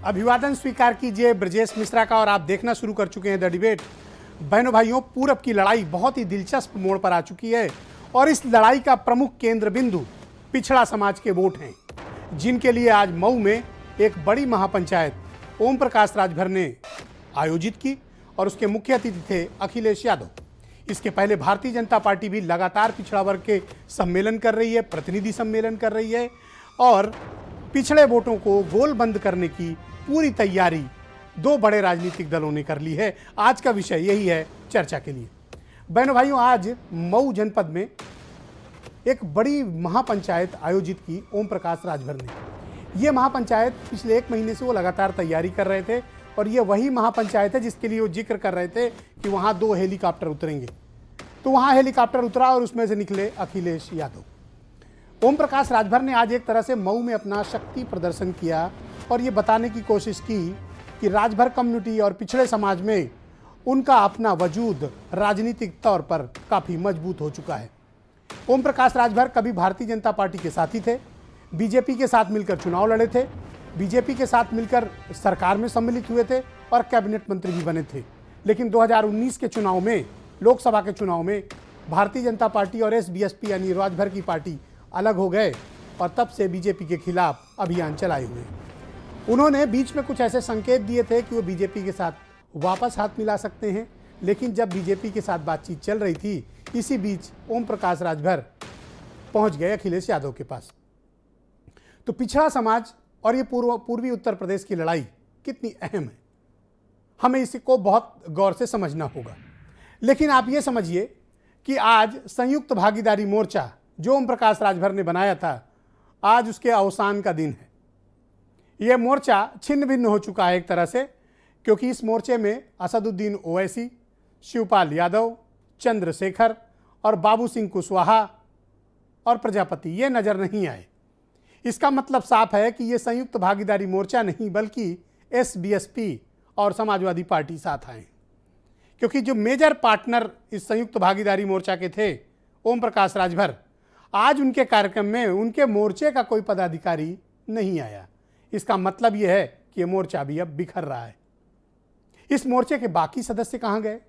अभिवादन स्वीकार कीजिए ब्रजेश मिश्रा का। और आप देखना शुरू कर चुके हैं द डिबेट। बहनों भाइयों, पूरब की लड़ाई बहुत ही दिलचस्प मोड़ पर आ चुकी है और इस लड़ाई का प्रमुख केंद्र बिंदु पिछड़ा समाज के वोट हैं, जिनके लिए आज मऊ में एक बड़ी महापंचायत ओम प्रकाश राजभर ने आयोजित की और उसके मुख्य अतिथि थे अखिलेश यादव। इसके पहले भारतीय जनता पार्टी भी लगातार पिछड़ा वर्ग के सम्मेलन कर रही है, प्रतिनिधि सम्मेलन कर रही है और पिछड़े वोटों को गोलबंद करने की पूरी तैयारी दो बड़े राजनीतिक दलों ने कर ली है। आज का विषय यही है चर्चा के लिए। बहनों भाइयों, आज मऊ जनपद में एक बड़ी महापंचायत आयोजित की ओम प्रकाश राजभर ने। यह महापंचायत पिछले 1 महीने से वो लगातार तैयारी कर रहे थे और ये वही महापंचायत है जिसके लिए वो जिक्र कर रहे थे कि वहाँ 2 हेलीकॉप्टर उतरेंगे। तो वहाँ हेलीकॉप्टर उतरा और उसमें से निकले अखिलेश यादव। ओम प्रकाश राजभर ने आज एक तरह से मऊ में अपना शक्ति प्रदर्शन किया और ये बताने की कोशिश की कि राजभर कम्युनिटी और पिछड़े समाज में उनका अपना वजूद राजनीतिक तौर पर काफ़ी मजबूत हो चुका है। ओम प्रकाश राजभर कभी भारतीय जनता पार्टी के साथी थे, बीजेपी के साथ मिलकर चुनाव लड़े थे, बीजेपी के साथ मिलकर सरकार में सम्मिलित हुए थे और कैबिनेट मंत्री भी बने थे। लेकिन 2019 के चुनाव में, लोकसभा के चुनाव में भारतीय जनता पार्टी और एसबीएसपी यानी राजभर की पार्टी अलग हो गए और तब से बीजेपी के खिलाफ अभियान चलाए हुए हैं। उन्होंने बीच में कुछ ऐसे संकेत दिए थे कि वो बीजेपी के साथ वापस हाथ मिला सकते हैं, लेकिन जब बीजेपी के साथ बातचीत चल रही थी, इसी बीच ओम प्रकाश राजभर पहुंच गए अखिलेश यादव के पास। तो पिछड़ा समाज और ये पूर्वी उत्तर प्रदेश की लड़ाई कितनी अहम है, हमें इसको बहुत गौर से समझना होगा। लेकिन आप ये समझिए कि आज संयुक्त भागीदारी मोर्चा जो ओम प्रकाश राजभर ने बनाया था, आज उसके अवसान का दिन है। यह मोर्चा छिन्न भिन्न हो चुका है एक तरह से, क्योंकि इस मोर्चे में असदुद्दीन ओवैसी, शिवपाल यादव, चंद्रशेखर और बाबू सिंह कुशवाहा और प्रजापति ये नजर नहीं आए। इसका मतलब साफ है कि ये संयुक्त भागीदारी मोर्चा नहीं बल्कि एसबीएसपी और समाजवादी पार्टी साथ आए, क्योंकि जो मेजर पार्टनर इस संयुक्त भागीदारी मोर्चा के थे ओम प्रकाश राजभर, आज उनके कार्यक्रम में उनके मोर्चे का कोई पदाधिकारी नहीं आया। इसका मतलब यह है कि यह मोर्चा भी अब बिखर रहा है। इस मोर्चे के बाकी सदस्य कहां गए?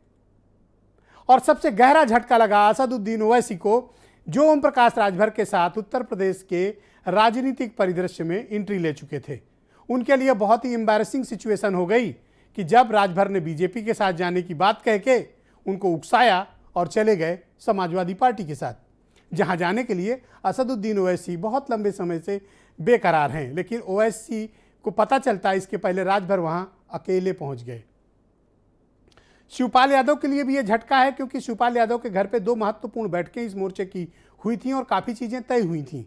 और सबसे गहरा झटका लगा असदुद्दीन ओवैसी को, जो ओम प्रकाश राजभर के साथ उत्तर प्रदेश के राजनीतिक परिदृश्य में एंट्री ले चुके थे। उनके लिए बहुत ही एम्बैरेसिंग सिचुएशन हो गई कि जब राजभर ने बीजेपी के साथ जाने की बात कह के उनको उकसाया और चले गए समाजवादी पार्टी के साथ, जहां जाने के लिए असदुद्दीन ओवैसी बहुत लंबे समय से बेकरार हैं। लेकिन ओवैसी को पता चलता है इसके पहले राजभर वहां अकेले पहुंच गए। शिवपाल यादव के लिए भी यह झटका है, क्योंकि शिवपाल यादव के घर पे 2 महत्वपूर्ण बैठकें इस मोर्चे की हुई थी और काफ़ी चीज़ें तय हुई थीं।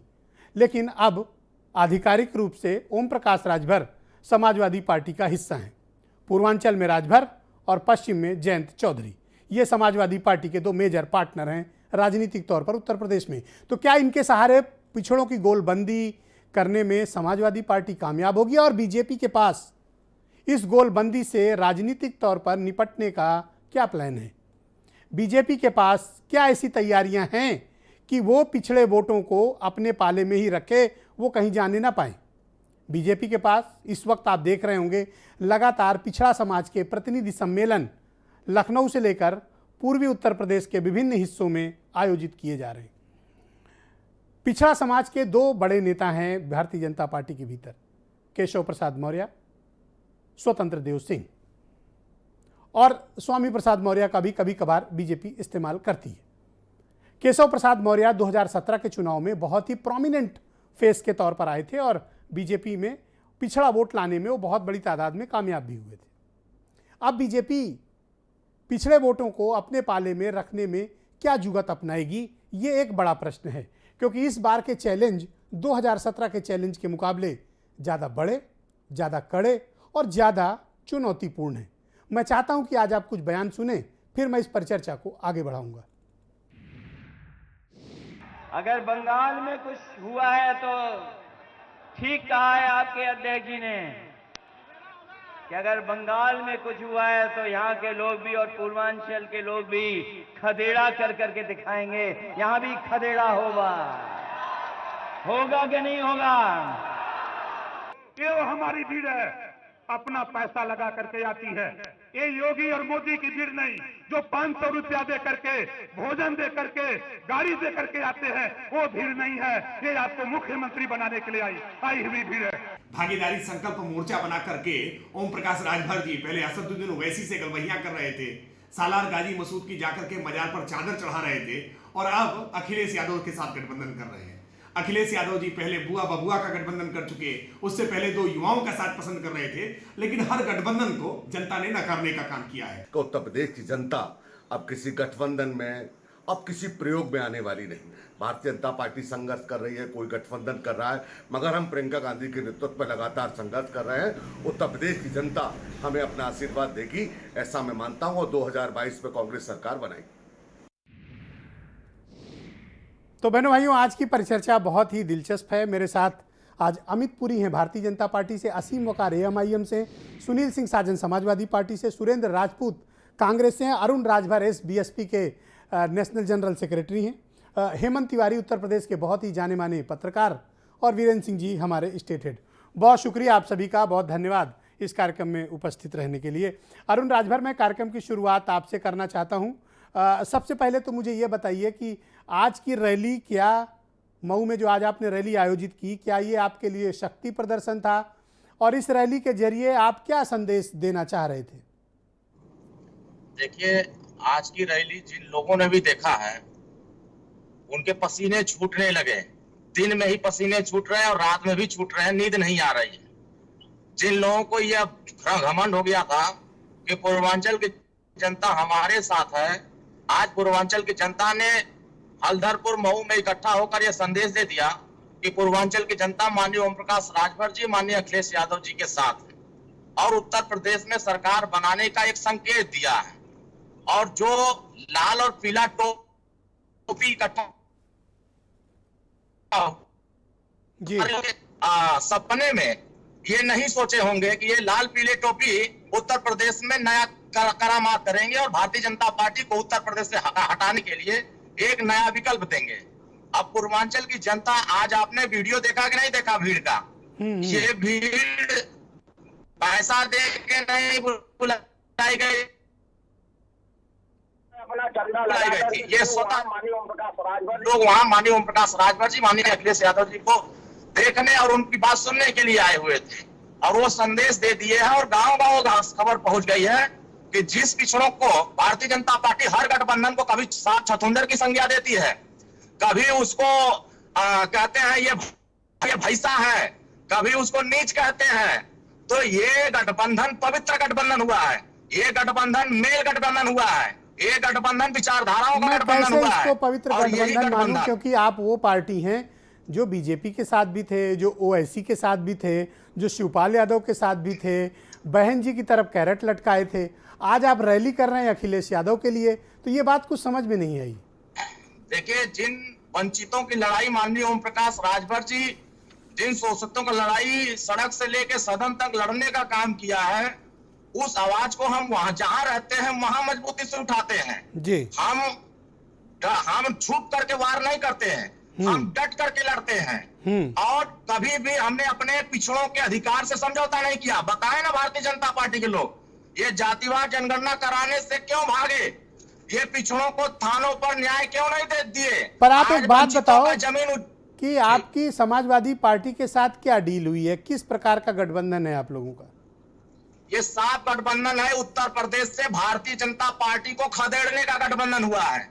लेकिन अब आधिकारिक रूप से ओम प्रकाश राजभर समाजवादी पार्टी का हिस्सा हैं। पूर्वांचल में राजभर और पश्चिम में जयंत चौधरी, ये समाजवादी पार्टी के 2 मेजर पार्टनर हैं राजनीतिक तौर पर उत्तर प्रदेश में। तो क्या इनके सहारे पिछड़ों की गोलबंदी करने में समाजवादी पार्टी कामयाब होगी? और बीजेपी के पास इस गोलबंदी से राजनीतिक तौर पर निपटने का क्या प्लान है? बीजेपी के पास क्या ऐसी तैयारियां हैं कि वो पिछड़े वोटों को अपने पाले में ही रखे, वो कहीं जाने ना पाए? बीजेपी के पास इस वक्त आप देख रहे होंगे लगातार पिछड़ा समाज के प्रतिनिधि सम्मेलन लखनऊ से लेकर पूर्वी उत्तर प्रदेश के विभिन्न हिस्सों में आयोजित किए जा रहे हैं। पिछड़ा समाज के 2 बड़े नेता हैं भारतीय जनता पार्टी के भीतर, केशव प्रसाद मौर्य, स्वतंत्र देव सिंह, और स्वामी प्रसाद मौर्य का भी कभी कभार बीजेपी इस्तेमाल करती है। केशव प्रसाद मौर्य 2017 के चुनाव में बहुत ही प्रोमिनेंट फेस के तौर पर आए थे और बीजेपी में पिछड़ा वोट लाने में वो बहुत बड़ी तादाद में कामयाब भी हुए थे। अब बीजेपी पिछड़े वोटों को अपने पाले में रखने में क्या जुगत अपनाएगी, ये एक बड़ा प्रश्न है, क्योंकि इस बार के चैलेंज 2017 के चैलेंज के मुकाबले ज़्यादा बड़े, ज़्यादा कड़े और ज़्यादा चुनौतीपूर्ण है। मैं चाहता हूं कि आज आप कुछ बयान सुने, फिर मैं इस पर चर्चा को आगे बढ़ाऊंगा। अगर बंगाल में कुछ हुआ है तो ठीक कहा है आपके अध्यक्ष जी ने कि अगर बंगाल में कुछ हुआ है तो यहाँ के लोग भी और पूर्वांचल के लोग भी खदेड़ा कर करके दिखाएंगे। यहाँ भी खदेड़ा होगा कि नहीं होगा? ये वो हमारी भीड़ है अपना पैसा लगा करके आती है। ये योगी और मोदी की भीड़ नहीं, जो 500 रुपया दे करके, भोजन दे करके, गाड़ी दे करके आते हैं, वो भीड़ नहीं है। ये आपको मुख्यमंत्री बनाने के लिए आई हुई भीड़ है। भागीदारी संकल्प मोर्चा बना करके ओम प्रकाश राजभर जी पहले असदुद्दीन ओवैसी से गलवहिया कर रहे थे, सालार गाजी मसूद की जाकर के मजार पर चादर चढ़ा रहे थे, और अब अखिलेश यादव के साथ गठबंधन कर रहे हैं। अखिलेश यादव जी पहले बुआ बबुआ का गठबंधन कर चुके, उससे पहले 2 युवाओं का साथ पसंद कर रहे थे, लेकिन हर गठबंधन को जनता ने नकारने का काम किया है। उत्तर प्रदेश की जनता अब किसी गठबंधन में, अब किसी प्रयोग में आने वाली नहीं। भारतीय जनता पार्टी संघर्ष कर रही है, कोई गठबंधन कर रहा है, मगर हम प्रियंका गांधी के नेतृत्व में लगातार संघर्ष कर रहे हैं। उत्तर प्रदेश की जनता हमें अपना आशीर्वाद देगी, ऐसा मैं मानता हूं, और 2022 में कांग्रेस सरकार बनाएगी। तो बहनों भाइयों, आज की परिचर्चा बहुत ही दिलचस्प है। मेरे साथ आज अमित पुरी हैं भारतीय जनता पार्टी से, असीम वकार AMIM से, सुनील सिंह साजन समाजवादी पार्टी से, सुरेंद्र राजपूत कांग्रेस से हैं, अरुण राजभर BSP के नेशनल जनरल सेक्रेटरी हैं, हेमंत तिवारी उत्तर प्रदेश के बहुत ही जाने माने पत्रकार, और वीरेंद्र सिंह जी हमारे स्टेट हेड। बहुत शुक्रिया आप सभी का, बहुत धन्यवाद इस कार्यक्रम में उपस्थित रहने के लिए। अरुण राजभर, मैं कार्यक्रम की शुरुआत आपसे करना चाहता हूँ। सबसे पहले तो मुझे ये बताइए कि आज की रैली, क्या मऊ में जो आज आपने रैली आयोजित की, क्या ये आपके लिए शक्ति प्रदर्शन था, और इस रैली के जरिए आप क्या संदेश देना चाह रहे थे? देखिए, आज की रैली जिन लोगों ने भी देखा है, उनके पसीने छूटने लगे। दिन में ही पसीने छूट रहे हैं और रात में भी छूट रहे हैं, नींद नहीं आ रही है। जिन लोगों को यह घमंड हो गया था कि पूर्वांचल की जनता हमारे साथ है, आज पूर्वांचल की जनता ने हल्दरपुर मऊ में इकट्ठा होकर यह संदेश दे दिया कि पूर्वांचल की जनता माननीय ओम प्रकाश राजभर जी, माननीय अखिलेश यादव जी के साथ है, और उत्तर प्रदेश में सरकार बनाने का एक संकेत दिया है। और जो लाल और पीला टोपी इकट्ठा जी, सपने में ये नहीं सोचे होंगे कि ये लाल पीले टोपी उत्तर प्रदेश में नया करामात करेंगे और भारतीय जनता पार्टी को उत्तर प्रदेश से हटाने के लिए एक नया विकल्प देंगे। अब पूर्वांचल की जनता, आज आपने वीडियो देखा कि नहीं देखा भीड़ का? ये भीड़ पैसा दे के नहीं बुलाई गई, अपना चंदा बुलाई गई थी। ये स्वतः माननीय ओम प्रकाश राजभर लोग वहां माननीय ओम प्रकाश राजभर जी, माननीय अखिलेश यादव जी को देखने और उनकी बात सुनने के लिए आए हुए थे, और वो संदेश दे दिए हैं और गांव-गांव खबर पहुंच गई है कि जिस पिछड़ों को भारतीय जनता पार्टी हर गठबंधन को कभी सात छतुंदर की संज्ञा देती है, कभी उसको कहते हैं ये भैसा है, कभी उसको नीच कहते हैं, तो ये गठबंधन पवित्र गठबंधन हुआ है, ये गठबंधन मेल गठबंधन हुआ है, ये गठबंधन विचारधाराओं का मैं गठबंधन कैसे हुआ है। इसको पवित्र और यही गठबंधन मानूं, क्योंकि आप वो पार्टी हैं जो बीजेपी के साथ भी थे, जो ओवैसी के साथ भी थे, जो शिवपाल यादव के साथ भी थे, बहन जी की तरफ कैरेट लटकाए थे। आज आप रैली कर रहे हैं अखिलेश यादव के लिए, तो ये बात कुछ समझ में नहीं आई। देखिए, जिन वंचितों की लड़ाई माननीय ओम प्रकाश राजभर जी, जिन शोषितों की लड़ाई सड़क से लेकर सदन तक लड़ने का काम किया है, उस आवाज को हम वहां जहां रहते हैं वहां मजबूती से उठाते हैं जी। हम छुप करके वार नहीं करते हैं, हम डट करके लड़ते हैं, और कभी भी हमने अपने पिछड़ों के अधिकार से समझौता नहीं किया। बताए ना भारतीय जनता पार्टी के लोग, ये जातिवार जनगणना कराने से क्यों भागे? ये पिछड़ों को थानों पर न्याय क्यों नहीं दे दिए? पर आप एक बात बताओ जमीन कि आपकी समाजवादी पार्टी के साथ क्या डील हुई है, किस प्रकार का गठबंधन है आप लोगों का? ये साफ गठबंधन है। उत्तर प्रदेश से भारतीय जनता पार्टी को खदेड़ने का गठबंधन हुआ है,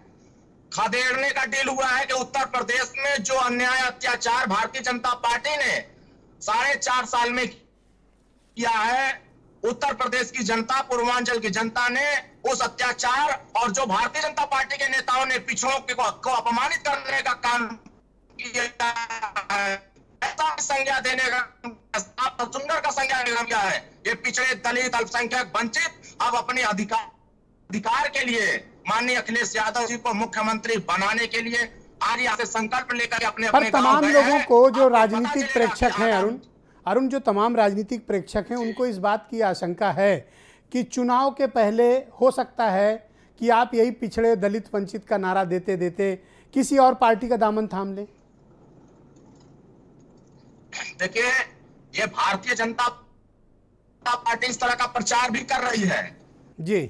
खदेड़ने का डील हुआ है कि उत्तर प्रदेश में जो अन्याय अत्याचार भारतीय जनता पार्टी ने 4.5 साल में किया है, उत्तर प्रदेश की जनता, पूर्वांचल की जनता ने उस अत्याचार और जो भारतीय जनता पार्टी के नेताओं ने पिछड़ों को अपमानित करने का काम किया है, ऐसा संज्ञा देने का, सुंदर का संज्ञा किया है। ये पिछड़े, दलित, अल्पसंख्यक, वंचित अब अपने अधिकार के लिए माननीय अखिलेश यादव जी को मुख्यमंत्री बनाने के लिए आज यहाँ से संकल्प लेकर अपने पर तमाम लोगों को जो राजनीतिक प्रेक्षक हैं, अरुण, जो तमाम राजनीतिक प्रेक्षक हैं, उनको इस बात की आशंका है कि चुनाव के पहले हो सकता है कि आप यही पिछड़े, दलित, वंचित का नारा देते देते किसी और पार्टी का दामन थाम लें। देखिए, ये भारतीय जनता जनता पार्टी इस तरह का प्रचार भी कर रही है। जी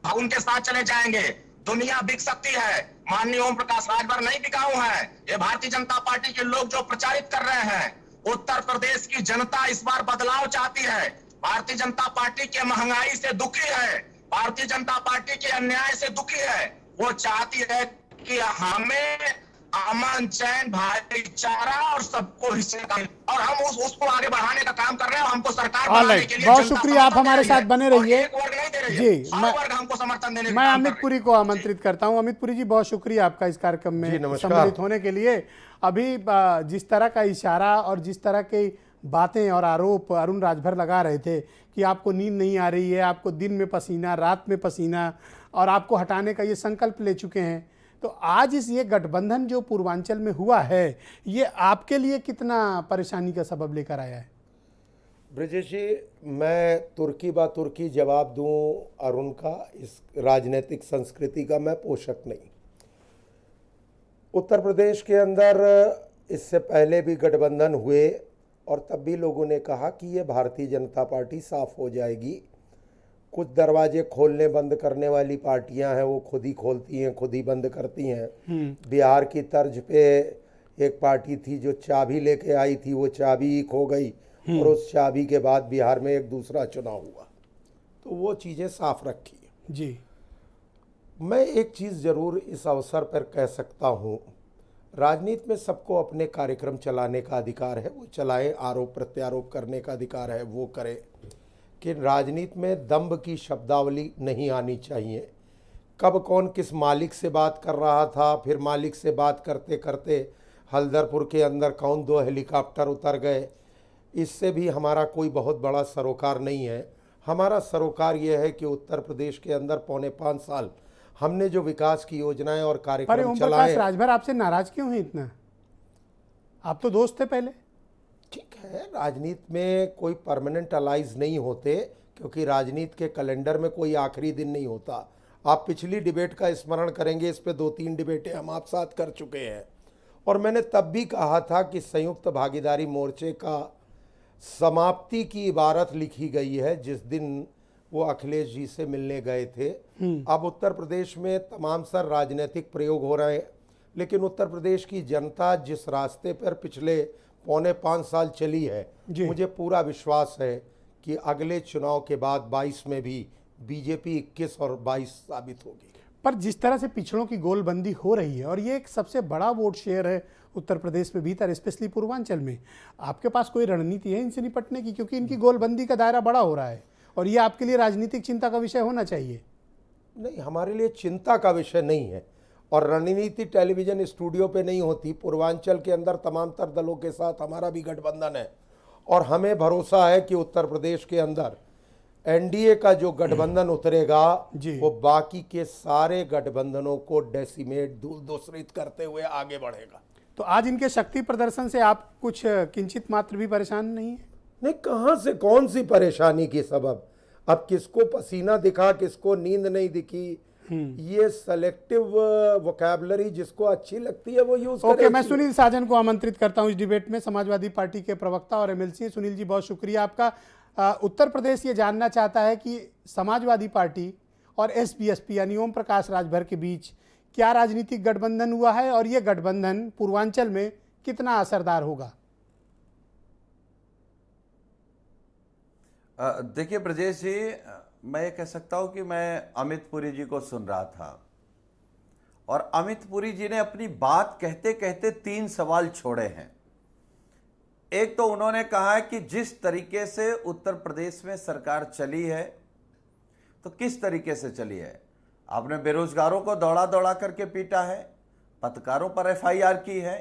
हम उनके साथ चले जाएंगे। दुनिया बिक सकती है, माननीय ओम प्रकाश राजभर नहीं बिकाऊ है। ये भारतीय जनता पार्टी के लोग जो प्रचारित कर रहे हैं, उत्तर प्रदेश की जनता इस बार बदलाव चाहती है। भारतीय जनता पार्टी के महंगाई से दुखी है, भारतीय जनता पार्टी के अन्याय से दुखी है। वो चाहती है कि हमें अमन चैन भाईचारा और सबको हिस्से का, और हम उसको आगे बढ़ाने का काम कर रहे हैं। हमको सरकार बनाने के लिए बहुत जनता शुक्रिया, आप समर्थन हमारे दे रही साथ है। बने और रहिए। एक वर्ग नहीं दे रही है, जी, हर वर्ग हमको समर्थन देने का मैं काम अमित कर पुरी को आमंत्रित करता हूं। अमित पुरी जी, बहुत शुक्रिया आपका इस कार्यक्रम में सम्मिलित होने के लिए। अभी जिस तरह का इशारा और जिस तरह की बातें और आरोप अरुण राजभर लगा रहे थे कि आपको नींद नहीं आ रही है, आपको दिन में पसीना, रात में पसीना, और आपको हटाने का ये संकल्प ले चुके हैं, तो आज इस ये गठबंधन जो पूर्वांचल में हुआ है, ये आपके लिए कितना परेशानी का सबब लेकर आया है? ब्रजेश जी, मैं तुर्की बा तुर्की जवाब दूं अरुण का, इस राजनीतिक संस्कृति का मैं पोषक नहीं। उत्तर प्रदेश के अंदर इससे पहले भी गठबंधन हुए और तब भी लोगों ने कहा कि ये भारतीय जनता पार्टी साफ हो जाएगी। कुछ दरवाजे खोलने बंद करने वाली पार्टियां हैं, वो खुद ही खोलती हैं, खुद ही बंद करती हैं। बिहार की तर्ज पे एक पार्टी थी जो चाबी लेके आई थी, वो चाबी ही खो गई और उस चाबी के बाद बिहार में एक दूसरा चुनाव हुआ, तो वो चीज़ें साफ रखी। जी, मैं एक चीज़ ज़रूर इस अवसर पर कह सकता हूँ, राजनीति में सबको अपने कार्यक्रम चलाने का अधिकार है, वो चलाएं। आरोप प्रत्यारोप करने का अधिकार है, वो करें। कि राजनीति में दंभ की शब्दावली नहीं आनी चाहिए। कब कौन किस मालिक से बात कर रहा था, फिर मालिक से बात करते करते हल्दरपुर के अंदर कौन 2 हेलीकॉप्टर उतर गए, इससे भी हमारा कोई बहुत बड़ा सरोकार नहीं है। हमारा सरोकार ये है कि उत्तर प्रदेश के अंदर 4.25 साल हमने जो विकास की योजनाएं और कार्यक्रम ओम चलाए। प्रकाश राजभर आपसे नाराज क्यों हैं इतना? आप तो दोस्त थे पहले। ठीक है, राजनीति में कोई परमानेंट अलाइज नहीं होते, क्योंकि राजनीति के कैलेंडर में कोई आखिरी दिन नहीं होता। आप पिछली डिबेट का स्मरण करेंगे, इस पे 2-3 डिबेटें हम आप साथ कर चुके हैं, और मैंने तब भी कहा था कि संयुक्त भागीदारी मोर्चे का समाप्ति की इबारत लिखी गई है जिस दिन वो अखिलेश जी से मिलने गए थे। अब उत्तर प्रदेश में तमाम सर राजनीतिक प्रयोग हो रहे हैं, लेकिन उत्तर प्रदेश की जनता जिस रास्ते पर पिछले 4.25 साल चली है, मुझे पूरा विश्वास है कि अगले चुनाव के बाद 22 में भी बीजेपी 21 और 22 साबित होगी। पर जिस तरह से पिछड़ों की गोलबंदी हो रही है, और ये एक सबसे बड़ा वोट शेयर है उत्तर प्रदेश में भीतर, स्पेशली पूर्वांचल में, आपके पास कोई रणनीति है इनसे निपटने की? क्योंकि इनकी गोलबंदी का दायरा बड़ा हो रहा है और ये आपके लिए राजनीतिक चिंता का विषय होना चाहिए। नहीं, हमारे लिए चिंता का विषय नहीं है, और रणनीति टेलीविजन स्टूडियो पे नहीं होती। पूर्वांचल के अंदर तमाम तर दलों के साथ हमारा भी गठबंधन है, और हमें भरोसा है कि उत्तर प्रदेश के अंदर एनडीए का जो गठबंधन उतरेगा वो बाकी के सारे गठबंधनों को डेसिमेट, दूसरित करते हुए आगे बढ़ेगा। तो आज इनके शक्ति प्रदर्शन से आप कुछ किंचित मात्र भी परेशान नहीं है? नहीं, कहाँ से कौन सी परेशानी की सबब? अब किसको पसीना दिखा, किसको नींद नहीं दिखी, ये सेलेक्टिव वोकैबुलरी जिसको अच्छी लगती है वो यूज करे। ओके, मैं सुनील साजन को आमंत्रित करता हूं इस डिबेट में, समाजवादी पार्टी के प्रवक्ता और एमएलसी। सुनील जी, बहुत शुक्रिया आपका। उत्तर प्रदेश ये जानना चाहता है कि समाजवादी पार्टी और एसपीएसपी यानी ओम प्रकाश राजभर के बीच क्या राजनीतिक गठबंधन हुआ है, और ये गठबंधन पूर्वांचल में कितना असरदार होगा? देखिए ब्रजेश जी, मैं ये कह सकता हूं कि मैं अमित पुरी जी को सुन रहा था, और अमित पुरी जी ने अपनी बात कहते कहते 3 सवाल छोड़े हैं। एक तो उन्होंने कहा है कि जिस तरीके से उत्तर प्रदेश में सरकार चली है, तो किस तरीके से चली है? आपने बेरोजगारों को दौड़ा दौड़ा करके पीटा है, पत्रकारों पर एफआईआर की है,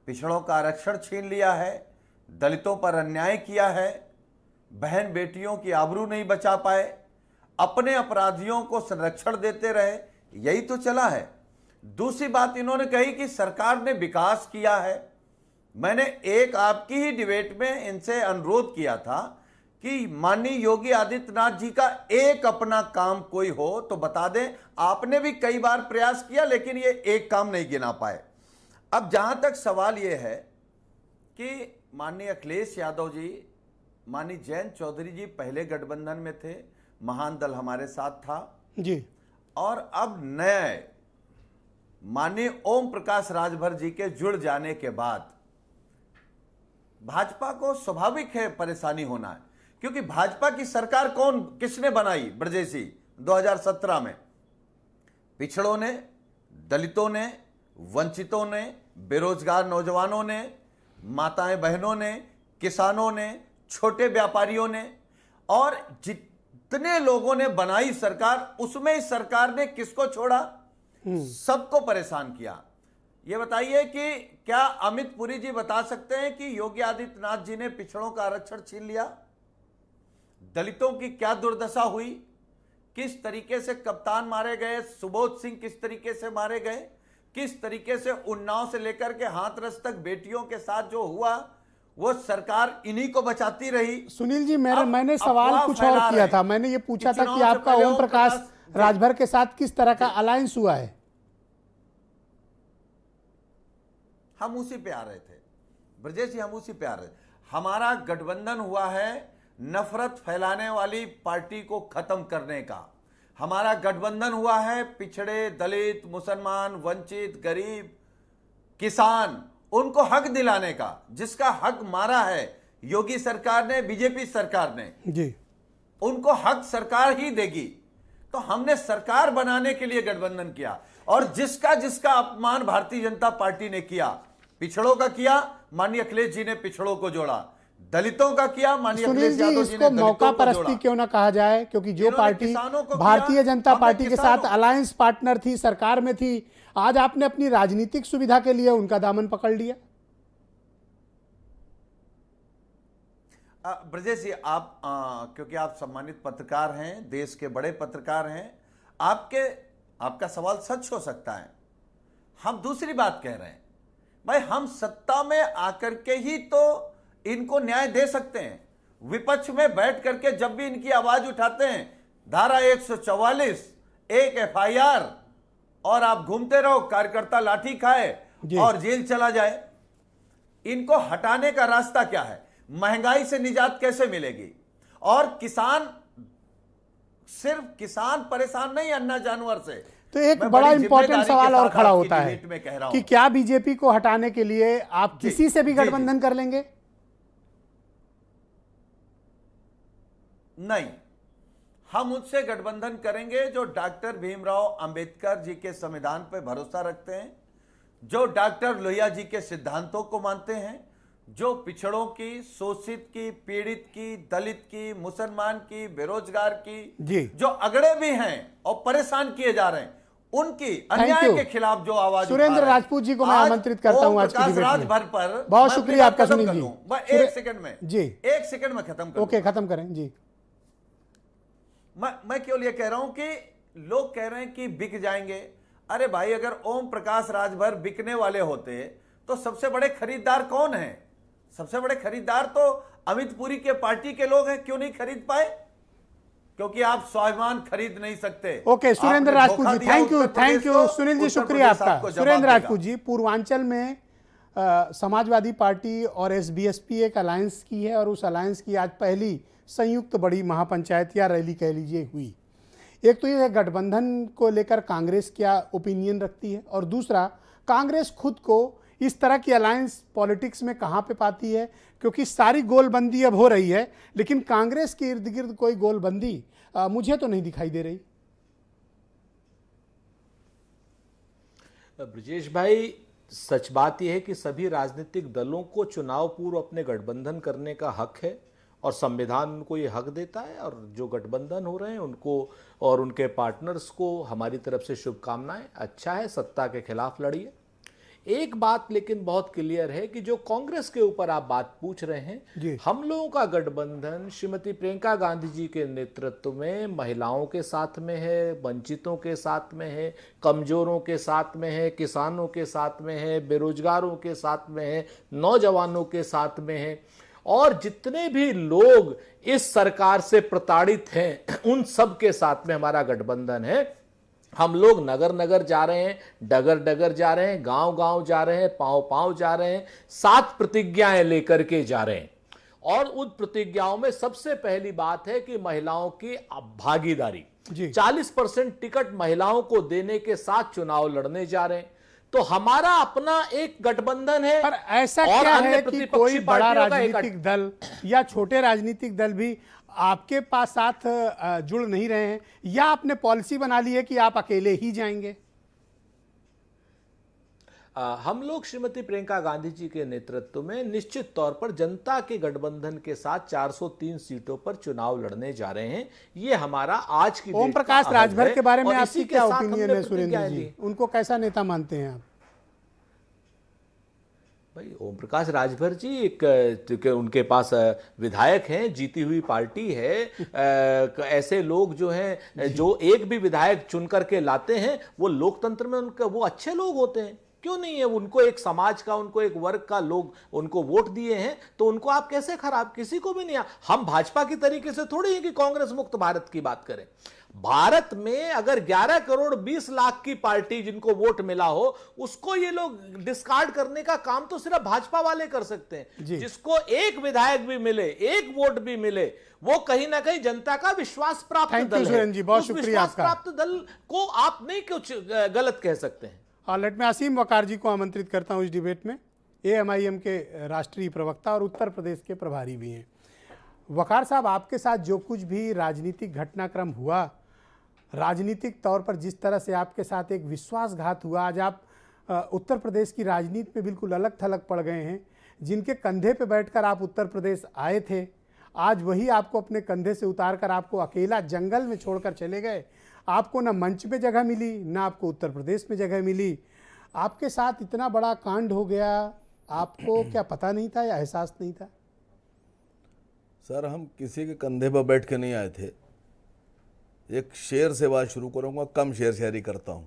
पिछड़ों का आरक्षण छीन लिया है, दलितों पर अन्याय किया है, बहन बेटियों की आबरू नहीं बचा पाए, अपने अपराधियों को संरक्षण देते रहे, यही तो चला है। दूसरी बात इन्होंने कही कि सरकार ने विकास किया है। मैंने एक आपकी ही डिबेट में इनसे अनुरोध किया था कि माननीय योगी आदित्यनाथ जी का एक अपना काम कोई हो तो बता दें। आपने भी कई बार प्रयास किया, लेकिन ये एक काम नहीं गिना पाए। अब जहां तक सवाल ये है कि माननीय अखिलेश यादव जी मानी जयंत चौधरी जी पहले गठबंधन में थे, महान दल हमारे साथ था जी, और अब नए माननीय ओम प्रकाश राजभर जी के जुड़ जाने के बाद भाजपा को स्वाभाविक है परेशानी होना है, क्योंकि भाजपा की सरकार किसने बनाई ब्रजेश जी 2017 में? पिछड़ों ने, दलितों ने, वंचितों ने, बेरोजगार नौजवानों ने, माताएं बहनों ने, किसानों ने, छोटे व्यापारियों ने, और जितने लोगों ने बनाई सरकार, उसमें इस सरकार ने किसको छोड़ा? सबको परेशान किया। ये बताइए कि क्या अमित पुरी जी बता सकते हैं कि योगी आदित्यनाथ जी ने पिछड़ों का आरक्षण छीन लिया? दलितों की क्या दुर्दशा हुई? किस तरीके से कप्तान मारे गए, सुबोध सिंह किस तरीके से मारे गए, किस तरीके से उन्नाव से लेकर के हाथरस तक बेटियों के साथ जो हुआ, वो सरकार इन्हीं को बचाती रही। सुनील जी, मैंने सवाल कुछ और किया था। मैंने ये पूछा था कि आपका ओम प्रकाश राजभर के साथ किस तरह का अलायंस हुआ है? हम उसी पे आ रहे थे ब्रजेश जी, हम उसी पे आ रहे थे। हमारा गठबंधन हुआ है नफरत फैलाने वाली पार्टी को खत्म करने का। हमारा गठबंधन हुआ है पिछड़े, दलित, मुसलमान, वंचित, गरीब, किसान, उनको हक दिलाने का। जिसका हक मारा है योगी सरकार ने, बीजेपी सरकार ने, जी, उनको हक सरकार ही देगी। तो हमने सरकार बनाने के लिए गठबंधन किया, और जिसका जिसका अपमान भारतीय जनता पार्टी ने किया, पिछड़ों का किया, माननीय अखिलेश जी ने पिछड़ों को जोड़ा, दलितों का किया, माननीय अखिलेश यादव जी ने इसको मौका परस्ती क्यों ना कहा जाए, क्योंकि जो पार्टी भारतीय जनता पार्टी के साथ अलायंस पार्टनर थी, सरकार में थी, आज आपने अपनी राजनीतिक सुविधा के लिए उनका दामन पकड़ लिया। ब्रजेश जी, आप क्योंकि आप सम्मानित पत्रकार हैं, देश के बड़े पत्रकार हैं, आपका सवाल सच हो सकता है। हम दूसरी बात कह रहे हैं, भाई हम सत्ता में आकर के ही तो इनको न्याय दे सकते हैं। विपक्ष में बैठ करके जब भी इनकी आवाज उठाते हैं, धारा 144, एक FIR, और आप घूमते रहो, कार्यकर्ता लाठी खाए और जेल चला जाए। इनको हटाने का रास्ता क्या है? महंगाई से निजात कैसे मिलेगी? और सिर्फ किसान परेशान नहीं, अन्ना जानवर से। तो एक बड़ा इंपॉर्टेंट सवाल और खड़ा होता है कि क्या बीजेपी को हटाने के लिए आप किसी से भी गठबंधन कर लेंगे? नहीं, हम उससे गठबंधन करेंगे जो डॉक्टर भीमराव अंबेडकर जी के संविधान पर भरोसा रखते हैं, जो डॉक्टर लोहिया जी के सिद्धांतों को मानते हैं, जो पिछड़ों की, शोषित की, पीड़ित की, दलित की, मुसलमान की, बेरोजगार की, जो अगड़े भी हैं और परेशान किए जा रहे हैं, उनकी अन्याय के खिलाफ जो आवाज सुरेंद्र राजपूत जी को मैं आमंत्रित करता हूं आज की डिबेट में। राजभर पर बहुत शुक्रिया आपका सुनील जी। एक सेकंड में जी, एक सेकंड में खत्म करूं। ओके, खत्म करें जी। मैं केवल ये कह रहा हूं कि लोग कह रहे हैं कि बिक जाएंगे। अरे भाई, अगर ओम प्रकाश राजभर बिकने वाले होते तो सबसे बड़े खरीदार कौन है? सबसे बड़े खरीदार तो अमित पुरी के पार्टी के लोग हैं। क्यों नहीं खरीद पाए? क्योंकि आप स्वाभिमान खरीद नहीं सकते। Okay, Surendra Rajput ji, thank you. Sunil ji, शुक्रिया आपका। सुरेंद्र राजपूत जी, पूर्वांचल में समाजवादी पार्टी और SBSP एक अलायंस की है, और उस अलायंस की आज पहली संयुक्त बड़ी महापंचायत या रैली कह लीजिए हुई। एक तो ये गठबंधन को लेकर कांग्रेस क्या ओपिनियन रखती है, और दूसरा कांग्रेस खुद को इस तरह की अलायंस पॉलिटिक्स में कहाँ पे पाती है, क्योंकि सारी गोलबंदी अब हो रही है, लेकिन कांग्रेस के इर्द गिर्द कोई गोलबंदी मुझे तो नहीं दिखाई दे रही। ब्रजेश भाई, सच बात यह है कि सभी राजनीतिक दलों को चुनाव पूर्व अपने गठबंधन करने का हक है, और संविधान उनको ये हक देता है, और जो गठबंधन हो रहे हैं उनको और उनके पार्टनर्स को हमारी तरफ से शुभकामनाएं। अच्छा है, सत्ता के खिलाफ लड़िए। एक बात लेकिन बहुत क्लियर है कि जो कांग्रेस के ऊपर आप बात पूछ रहे हैं, हम लोगों का गठबंधन श्रीमती प्रियंका गांधी जी के नेतृत्व में महिलाओं के साथ में है, वंचितों के साथ में है, कमजोरों के साथ में है, किसानों के साथ में है, बेरोजगारों के साथ में है, नौजवानों के साथ में है, और जितने भी लोग इस सरकार से प्रताड़ित हैं उन सब के साथ में हमारा गठबंधन है। हम लोग नगर नगर जा रहे हैं, डगर डगर जा रहे हैं, गांव गांव जा रहे हैं, पांव पांव जा रहे हैं, 7 प्रतिज्ञाएं लेकर के जा रहे हैं। और उन प्रतिज्ञाओं में सबसे पहली बात है कि महिलाओं की भागीदारी। जी। 40% टिकट महिलाओं को देने के साथ चुनाव लड़ने जा रहे हैं। तो हमारा अपना एक गठबंधन है। पर ऐसा और क्या अन्य है कि प्रतिपक्षी कोई बड़ा पार्टियों का एक राजनीतिक दल या छोटे राजनीतिक दल भी आपके पास साथ जुड़ नहीं रहे हैं, या आपने पॉलिसी बना ली है कि आप अकेले ही जाएंगे? हम लोग श्रीमती प्रियंका गांधी जी के नेतृत्व में निश्चित तौर पर जनता के गठबंधन के साथ 403 सीटों पर चुनाव लड़ने जा रहे हैं। ये हमारा आज की ओम डेट का प्रकाश अहद राजभर है के बारे में और आपकी इसी के क्या साथ ओपिनियन हमने है सुरेंद्र प्रतिज्ञाएं जी? ली। उनको कैसा नेता मानते हैं आप? भाई ओम प्रकाश राजभर जी एक उनके पास विधायक हैं, जीती हुई पार्टी है। ऐसे लोग जो हैं, जो एक भी विधायक चुन करके लाते हैं, वो लोकतंत्र में उनका वो अच्छे लोग होते हैं। क्यों नहीं है? उनको एक समाज का, उनको एक वर्ग का लोग उनको वोट दिए हैं, तो उनको आप कैसे खराब? किसी को भी नहीं। हम भाजपा की तरीके से थोड़ी है कि कांग्रेस मुक्त भारत की बात करें। भारत में अगर 11 करोड़ 20 लाख की पार्टी जिनको वोट मिला हो, उसको ये लोग डिस्कार्ड करने का काम तो सिर्फ भाजपा वाले कर सकते हैं। जिसको एक विधायक भी मिले, एक वोट भी मिले, वो कहीं ना कहीं जनता का विश्वास प्राप्त दल है। जी, बहुत उस शुक्रिया विश्वास आपका। प्राप्त दल को आप नहीं कुछ गलत कह सकते हैं। लेट में असीम वकार जी को आमंत्रित करता हूं इस डिबेट में। AMIM के राष्ट्रीय प्रवक्ता और उत्तर प्रदेश के प्रभारी भी हैं। वकार साहब, आपके साथ जो कुछ भी राजनीतिक घटनाक्रम हुआ, राजनीतिक तौर पर जिस तरह से आपके साथ एक विश्वासघात हुआ, आज आप उत्तर प्रदेश की राजनीति में बिल्कुल अलग थलग पड़ गए हैं। जिनके कंधे पे बैठकर आप उत्तर प्रदेश आए थे, आज वही आपको अपने कंधे से उतारकर आपको अकेला जंगल में छोड़कर चले गए। आपको ना मंच पे जगह मिली, ना आपको उत्तर प्रदेश में जगह मिली। आपके साथ इतना बड़ा कांड हो गया, आपको क्या पता नहीं था या एहसास नहीं था? सर, हम किसी के कंधे पर बैठ के नहीं आए थे। एक शेर से बात शुरू करूंगा, कम शेर शायरी करता हूं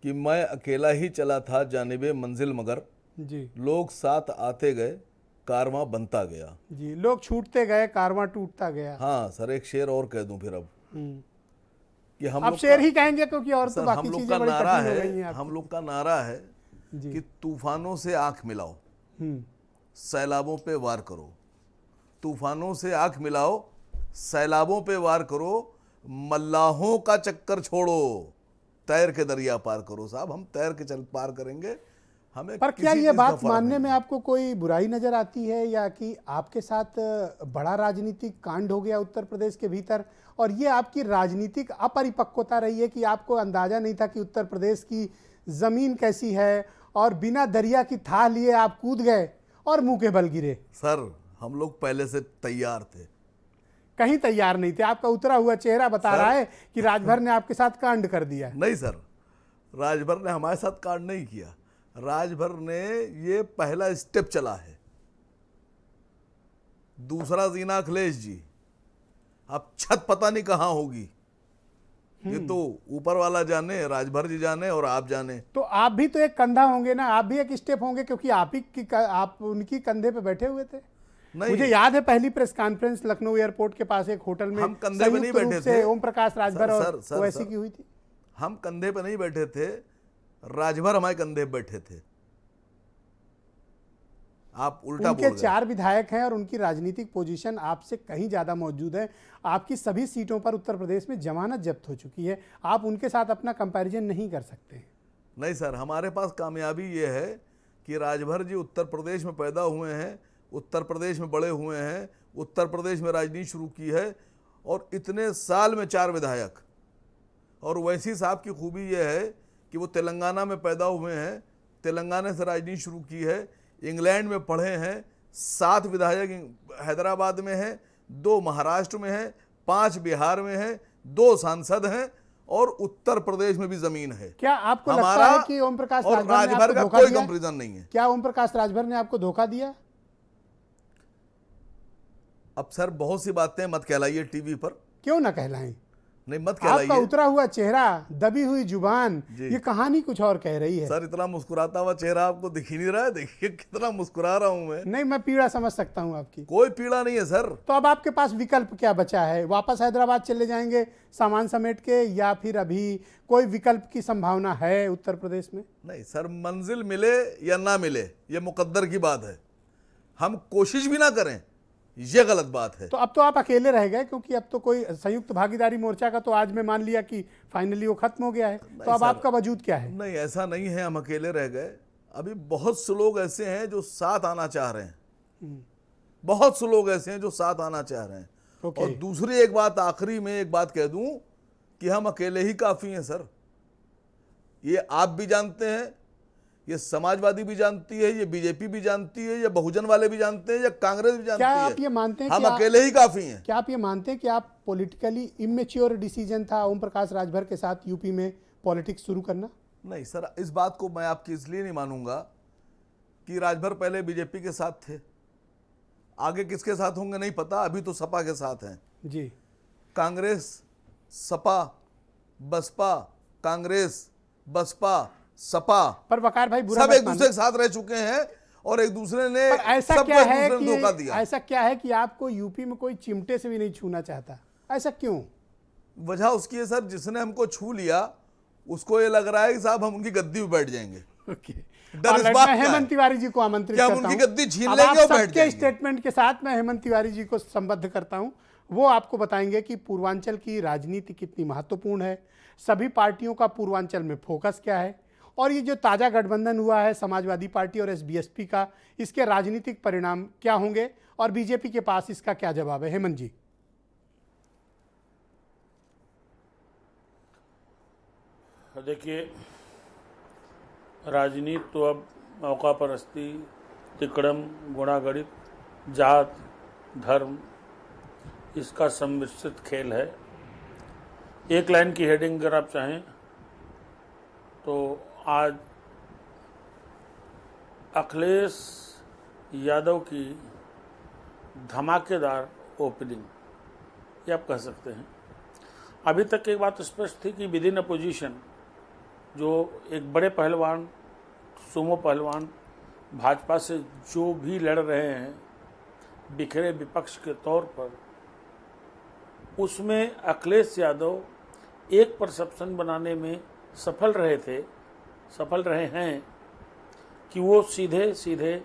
कि मैं अकेला ही चला था जानिबे मंजिल मगर जी, लोग साथ आते गए कारवां बनता गया। जी, लोग छूटते गए कारवां टूटता गया। हाँ सर, एक शेर और कह दूं फिर अब कि हम अब लोग शेर का- ही कहेंगे क्योंकि और तो सर, बाकी हम लोग चीजें का बड़ी नारा कठिन हो गई हैं है, आपकी। हम लोग का नारा है जी। कि तूफानों से आंख मिलाओ, सैलाबों पे वार करो। तूफानों से आंख मिलाओ, सैलाबों पे वार करो, मल्लाहों का चक्कर छोड़ो, तैर के दरिया पार करो। साहब, हम तैर के चल पार करेंगे। हमें पर क्या किसी ये चीज़ का बात फर्क मानने नहीं। में आपको कोई बुराई नजर आती है, या कि आपके साथ बड़ा राजनीतिक कांड हो गया उत्तर प्रदेश के भीतर, और ये आपकी राजनीतिक अपरिपक्वता रही है कि आपको अंदाजा नहीं था कि उत्तर प्रदेश की जमीन कैसी है, और बिना दरिया की थाह लिए आप कूद गए और मुंह के बल गिरे? सर, हम लोग पहले से तैयार थे। कहीं तैयार नहीं थे। आपका उतरा हुआ चेहरा बता रहा है कि राजभर ने आपके साथ कांड कर दिया। नहीं सर, राजभर ने हमारे साथ कांड नहीं किया। राजभर ने ये पहला स्टेप चला है। दूसरा जीना अखिलेश जी, अब छत पता नहीं कहां होगी, ये तो ऊपर वाला जाने, राजभर जी जाने और आप जाने। तो आप भी तो एक कंधा होंगे ना, आप भी एक स्टेप होंगे, क्योंकि आप उनकी कंधे पे बैठे हुए थे। नहीं, मुझे याद है पहली प्रेस कॉन्फ्रेंस लखनऊ एयरपोर्ट के पास एक होटल में हम कंधे पे नहीं संयुक्त रूप बैठे से थे। ओम प्रकाश राजभर और सर, ओवैसी की हुई थी। हम कंधे पे नहीं बैठे थे, राजभर हमारे कंधे पे बैठे थे। आप उल्टा उनके बोल गए। 4 विधायक हैं और उनकी राजनीतिक पोजीशन आपसे कहीं ज्यादा मौजूद है। आपकी सभी सीटों पर उत्तर प्रदेश में जमानत जब्त हो चुकी है। आप उनके साथ अपना कंपैरिजन नहीं कर सकते। नहीं सर, हमारे पास कामयाबी ये है कि राजभर जी उत्तर प्रदेश में पैदा हुए हैं, उत्तर प्रदेश में बड़े हुए हैं, उत्तर प्रदेश में राजनीति शुरू की है, और इतने साल में 4 विधायक। और ओवैसी साहब की खूबी ये है कि वो तेलंगाना में पैदा हुए हैं, तेलंगाना से राजनीति शुरू की है, इंग्लैंड में पढ़े हैं, 7 विधायक हैदराबाद में हैं, 2 महाराष्ट्र में हैं, 5 बिहार में हैं, 2 सांसद हैं, और उत्तर प्रदेश में भी जमीन है। क्या आपको लगता हमारा है कि ओम प्रकाश और राजभर ने राजभर आपको का धोखा कोई दिया? कंपैरिजन नहीं है। क्या ओम प्रकाश राजभर ने आपको धोखा दिया? अब सर, बहुत सी बातें मत कहलाइए टीवी पर। क्यों ना कहलाएं? नहीं, मत आपका कहलाइए उतरा हुआ चेहरा, दबी हुई जुबान, जी। ये कहानी कुछ और कह रही है। सर, इतना मुस्कुराता हुआ चेहरा आपको दिख ही नहीं रहा है। देखिए कितना मुस्कुरा रहा हूं मैं। नहीं, मैं पीड़ा समझ सकता हूं आपकी। कोई पीड़ा नहीं है सर। तो अब आपके पास विकल्प क्या बचा है? वापस हैदराबाद चले जाएंगे सामान समेट के, या फिर अभी कोई विकल्प की संभावना है उत्तर प्रदेश में? नहीं सर, मंजिल मिले या ना मिले ये मुकद्दर की बात है। हम कोशिश भी ना करें, ये गलत बात है। तो अब तो आप अकेले रह गए, क्योंकि अब तो कोई संयुक्त भागीदारी मोर्चा का तो आज मैं मान लिया कि फाइनली वो खत्म हो गया है, तो अब आपका वजूद क्या है? नहीं, ऐसा नहीं है हम अकेले रह गए। अभी बहुत से लोग ऐसे हैं जो साथ आना चाह रहे हैं, बहुत से लोग ऐसे हैं जो साथ आना चाह रहे हैं। और दूसरी एक बात, आखिरी में एक बात कह दूं कि हम अकेले ही काफी हैं सर। ये आप भी जानते हैं, ये समाजवादी भी जानती है, ये बीजेपी भी जानती है, ये बहुजन वाले भी जानते हैं, ये कांग्रेस भी जानती है। क्या आप ये मानते हैं हम कि अकेले ही काफी हैं? क्या आप ये मानते हैं कि आप पॉलिटिकली इमेच्योर डिसीजन था ओम प्रकाश राजभर के साथ यूपी में पॉलिटिक्स शुरू करना? नहीं सर, इस बात को मैं आपकी इसलिए नहीं मानूंगा कि राजभर पहले बीजेपी के साथ थे, आगे किसके साथ होंगे नहीं पता, अभी तो सपा के साथ हैं जी। कांग्रेस, सपा, बसपा, कांग्रेस, बसपा, सपा, पर वकार भाई बुरा सब मत एक दूसरे के साथ रह चुके हैं और एक दूसरे ने पर ऐसा सबको क्या एक है दूसरे ने धोखा दिया। ऐसा क्या है कि आपको यूपी में कोई चिमटे से भी नहीं छूना चाहता? ऐसा क्यों? वजह उसकी है सर, जिसने हमको छू लिया उसको ये लग रहा है कि साहब हम उनकी गद्दी पे बैठ जाएंगे। ओके, डर इस बात का है। हेमंत तिवारी जी को आमंत्रित क्या हम करता उनकी हूं। गद्दी छीन अब लेंगे आप और बैठ सबके जाएंगे? स्टेटमेंट के साथ मैं हेमंत तिवारी जी को संबद्ध करता हूं। वो आपको बताएंगे कि पूर्वांचल की राजनीति कितनी महत्वपूर्ण है, सभी पार्टियों का पूर्वांचल में फोकस क्या है, और ये जो ताज़ा गठबंधन हुआ है समाजवादी पार्टी और एसबीएसपी का, इसके राजनीतिक परिणाम क्या होंगे और बीजेपी के पास इसका क्या जवाब है? हेमंत जी। देखिए, राजनीति तो अब मौका परस्ती, तिकड़म, गुणागणित, जात, धर्म, इसका सम्मिश्रित खेल है। एक लाइन की हेडिंग अगर आप चाहें तो आज अखिलेश यादव की धमाकेदार ओपनिंग, ये आप कह सकते हैं। अभी तक एक बात स्पष्ट थी कि विद इन अपोजिशन जो एक बड़े पहलवान, सुमो पहलवान भाजपा से जो भी लड़ रहे हैं बिखरे विपक्ष के तौर पर, उसमें अखिलेश यादव एक परसेप्शन बनाने में सफल रहे हैं कि वो सीधे सीधे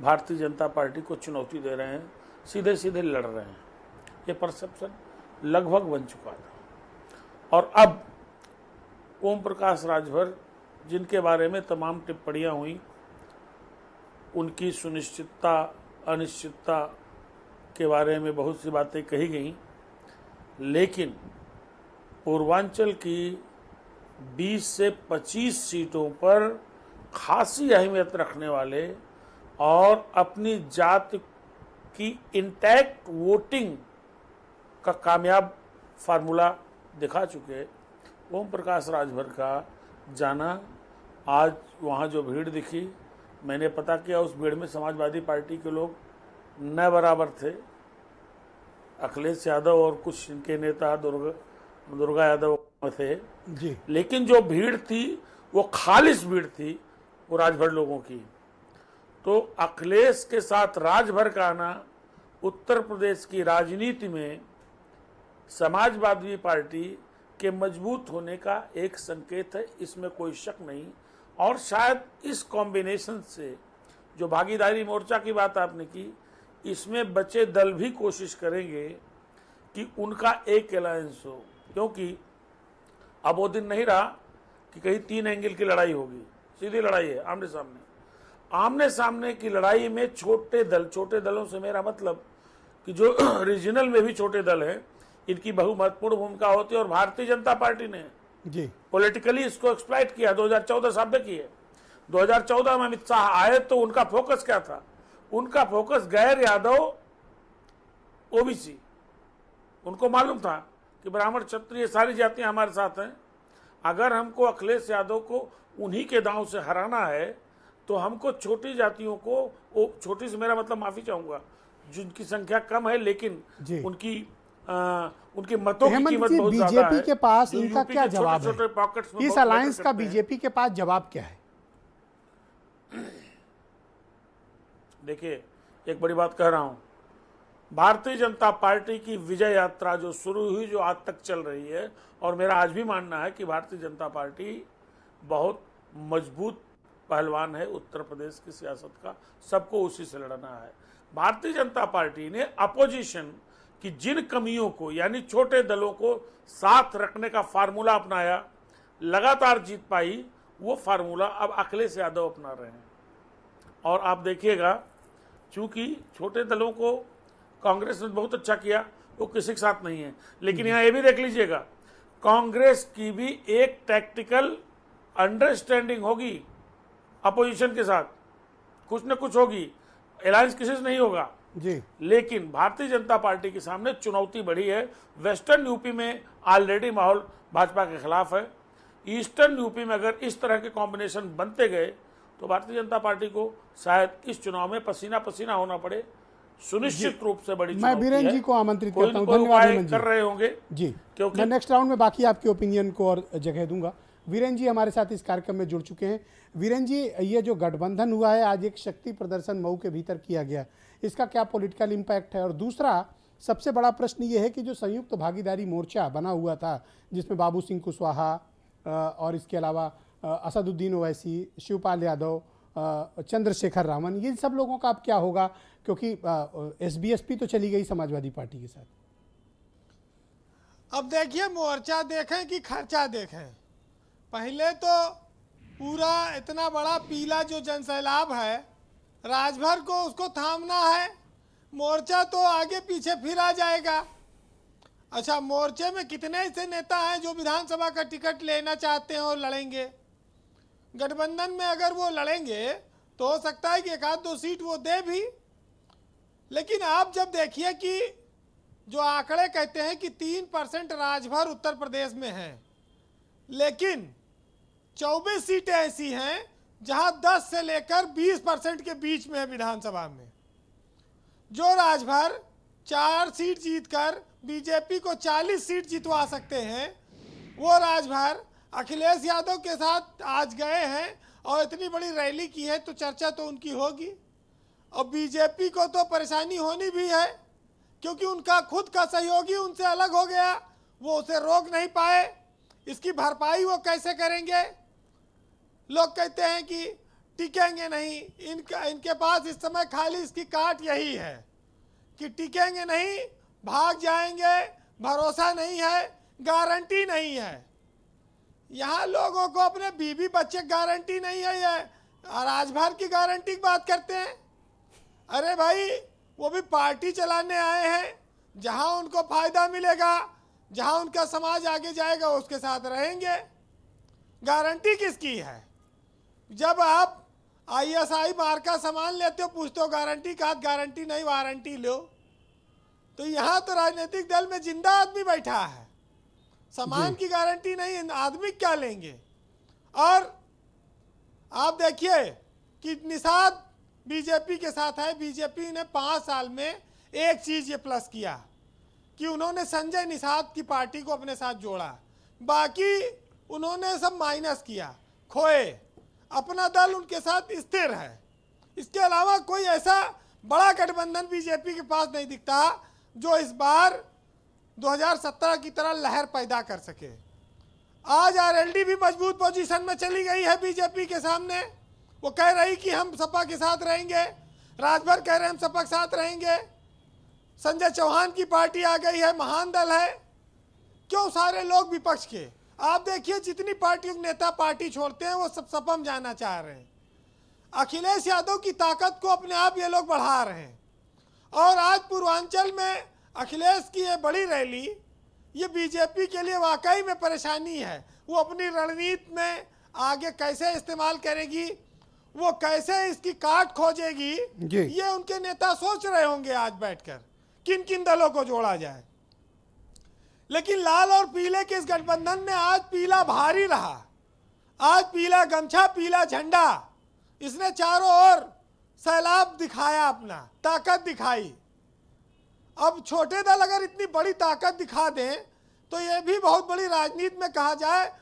भारतीय जनता पार्टी को चुनौती दे रहे हैं, सीधे सीधे लड़ रहे हैं। ये परसेप्शन लगभग बन चुका था। और अब ओम प्रकाश राजभर, जिनके बारे में तमाम टिप्पणियां हुई, उनकी सुनिश्चितता अनिश्चितता के बारे में बहुत सी बातें कही गई, लेकिन पूर्वांचल की 20 से 25 सीटों पर खासी अहमियत रखने वाले और अपनी जात की इंटैक्ट वोटिंग का कामयाब फार्मूला दिखा चुके ओम प्रकाश राजभर का जाना, आज वहाँ जो भीड़ दिखी, मैंने पता किया उस भीड़ में समाजवादी पार्टी के लोग न बराबर थे। अखिलेश यादव और कुछ इनके नेता दुर्गा यादव थे जी। लेकिन जो भीड़ थी वो खालिश भीड़ थी, वो राजभर लोगों की। तो अखिलेश के साथ राजभर का आना उत्तर प्रदेश की राजनीति में समाजवादी पार्टी के मजबूत होने का एक संकेत है, इसमें कोई शक नहीं। और शायद इस कॉम्बिनेशन से जो भागीदारी मोर्चा की बात आपने की, इसमें बचे दल भी कोशिश करेंगे कि उनका एक अलायंस हो, क्योंकि अब वो दिन नहीं रहा कि कहीं 3 एंगल की लड़ाई होगी। सीधी लड़ाई है आमने सामने की लड़ाई में छोटे दलों से मेरा मतलब कि जो रीजनल में भी छोटे दल हैं, इनकी बहु महत्वपूर्ण भूमिका होती है। और भारतीय जनता पार्टी ने जी पॉलिटिकली इसको एक्सप्लॉइट किया। 2014 साबित की है। 2014 में अमित शाह आए तो उनका फोकस क्या था? उनका फोकस गैर यादव ओबीसी। उनको मालूम था कि ब्राह्मण क्षत्रिय सारी जातियां हमारे साथ हैं, अगर हमको अखिलेश यादव को उन्हीं के दांव से हराना है तो हमको छोटी जातियों को, छोटी से मेरा मतलब माफी चाहूंगा, जिनकी संख्या कम है लेकिन उनके मतों की कीमत बहुत ज्यादा है। बीजेपी के पास इनका क्या जवाब छोटे पॉकेट्स में है? इस अलायंस का बीजेपी के पास जवाब क्या है? देखिए, एक बड़ी बात कह रहा हूं, भारतीय जनता पार्टी की विजय यात्रा जो शुरू हुई, जो आज तक चल रही है, और मेरा आज भी मानना है कि भारतीय जनता पार्टी बहुत मजबूत पहलवान है उत्तर प्रदेश की सियासत का, सबको उसी से लड़ना है। भारतीय जनता पार्टी ने अपोजिशन की जिन कमियों को, यानी छोटे दलों को साथ रखने का फार्मूला अपनाया, लगातार जीत पाई, वो फार्मूला अब अखिलेश यादव अपना रहे हैं। और आप देखिएगा, चूंकि छोटे दलों को कांग्रेस ने बहुत अच्छा किया, वो किसी के साथ नहीं है, लेकिन यहाँ ये भी देख लीजिएगा, कांग्रेस की भी एक टैक्टिकल अंडरस्टैंडिंग होगी अपोजिशन के साथ, कुछ न कुछ होगी, अलायंस किसी से नहीं होगा जी। लेकिन भारतीय जनता पार्टी के सामने चुनौती बढ़ी है। वेस्टर्न यूपी में ऑलरेडी माहौल भाजपा के खिलाफ है, ईस्टर्न यूपी में अगर इस तरह के कॉम्बिनेशन बनते गए तो भारतीय जनता पार्टी को शायद इस चुनाव में पसीना पसीना होना पड़े। सुनिश्चित रूप से बड़ी मैं वीरेन जी को आमंत्रित करता हूं। धन्यवाद हेमंत जी। कर रहे होंगे जी, क्योंकि मैं नेक्स्ट राउंड में बाकी आपके ओपिनियन को और जगह दूंगा। वीरेन जी हमारे साथ इस कार्यक्रम में जुड़ चुके हैं। वीरेन जी, ये जो गठबंधन हुआ है, आज एक शक्ति प्रदर्शन मऊ के भीतर किया गया, इसका क्या पॉलिटिकल इम्पैक्ट है? और दूसरा सबसे बड़ा प्रश्न ये है कि जो संयुक्त भागीदारी मोर्चा बना हुआ था, जिसमें बाबू सिंह कुशवाहा और इसके अलावा असदुद्दीन ओवैसी, शिवपाल यादव, चंद्रशेखर रावण, ये सब लोगों का अब क्या होगा? क्योंकि एसबीएसपी तो चली गई समाजवादी पार्टी के साथ। अब देखिए, मोर्चा देखें कि खर्चा देखें। पहले तो पूरा इतना बड़ा पीला जो जनसैलाब है, राजभर को उसको थामना है, मोर्चा तो आगे पीछे फिर आ जाएगा। अच्छा, मोर्चे में कितने ऐसे नेता हैं जो विधानसभा का टिकट लेना चाहते हैं और लड़ेंगे? गठबंधन में अगर वो लड़ेंगे तो हो सकता है कि एक आध दो सीट वो दे भी, लेकिन आप जब देखिए कि जो आंकड़े कहते हैं कि 3% राजभर उत्तर प्रदेश में है, लेकिन 24 सीटें ऐसी हैं जहां 10 से लेकर 20% के बीच में है विधानसभा में। जो राजभर 4 सीट जीतकर बीजेपी को 40 सीट जितवा सकते हैं, वो राजभर अखिलेश यादव के साथ आज गए हैं और इतनी बड़ी रैली की है, तो चर्चा तो उनकी होगी। और बीजेपी को तो परेशानी होनी भी है, क्योंकि उनका खुद का सहयोगी उनसे अलग हो गया, वो उसे रोक नहीं पाए। इसकी भरपाई वो कैसे करेंगे? लोग कहते हैं कि टिकेंगे नहीं, इनके पास इस समय खाली इसकी काट यही है कि टिकेंगे नहीं, भाग जाएंगे, भरोसा नहीं है, गारंटी नहीं है। यहाँ लोगों को अपने बीवी बच्चे गारंटी नहीं है, ये राजभर की गारंटी की बात करते हैं। अरे भाई, वो भी पार्टी चलाने आए हैं, जहाँ उनको फायदा मिलेगा, जहाँ उनका समाज आगे जाएगा उसके साथ रहेंगे। गारंटी किसकी है? जब आप ISI मार का सामान लेते हो, पूछते हो गारंटी का, गारंटी नहीं, वारंटी लो। तो यहाँ तो राजनीतिक दल में जिंदा आदमी बैठा है, सामान की गारंटी नहीं, आदमी क्या लेंगे? और आप देखिए कि निषाद बीजेपी के साथ है। बीजेपी ने 5 साल में एक चीज ये प्लस किया कि उन्होंने संजय निषाद की पार्टी को अपने साथ जोड़ा, बाकी उन्होंने सब माइनस किया, खोए। अपना दल उनके साथ स्थिर है। इसके अलावा कोई ऐसा बड़ा गठबंधन बीजेपी के पास नहीं दिखता जो इस बार 2017 की तरह लहर पैदा कर सके। आज RLD भी मजबूत पोजीशन में चली गई है बीजेपी के सामने। वो कह रही कि हम सपा के साथ रहेंगे, राजभर कह रहे हैं हम सपा के साथ रहेंगे, संजय चौहान की पार्टी आ गई है, महान दल है। क्यों सारे लोग विपक्ष के? आप देखिए, जितनी पार्टियों के नेता पार्टी छोड़ते हैं वो सब सपा में जाना चाह रहे हैं। अखिलेश यादव की ताकत को अपने आप ये लोग बढ़ा रहे हैं। और आज पूर्वांचल में अखिलेश की ये बड़ी रैली, ये बीजेपी के लिए वाकई में परेशानी है। वो अपनी रणनीति में आगे कैसे इस्तेमाल करेगी, वो कैसे इसकी काट खोजेगी, ये उनके नेता सोच रहे होंगे आज बैठकर, किन किन दलों को जोड़ा जाए। लेकिन लाल और पीले के इस गठबंधन में आज पीला भारी रहा। आज पीला गमछा, पीला झंडा, इसने चारों ओर सैलाब दिखाया, अपना ताकत दिखाई। अब छोटे दल अगर इतनी बड़ी ताकत दिखा दें तो ये भी बहुत बड़ी राजनीति में कहा जाए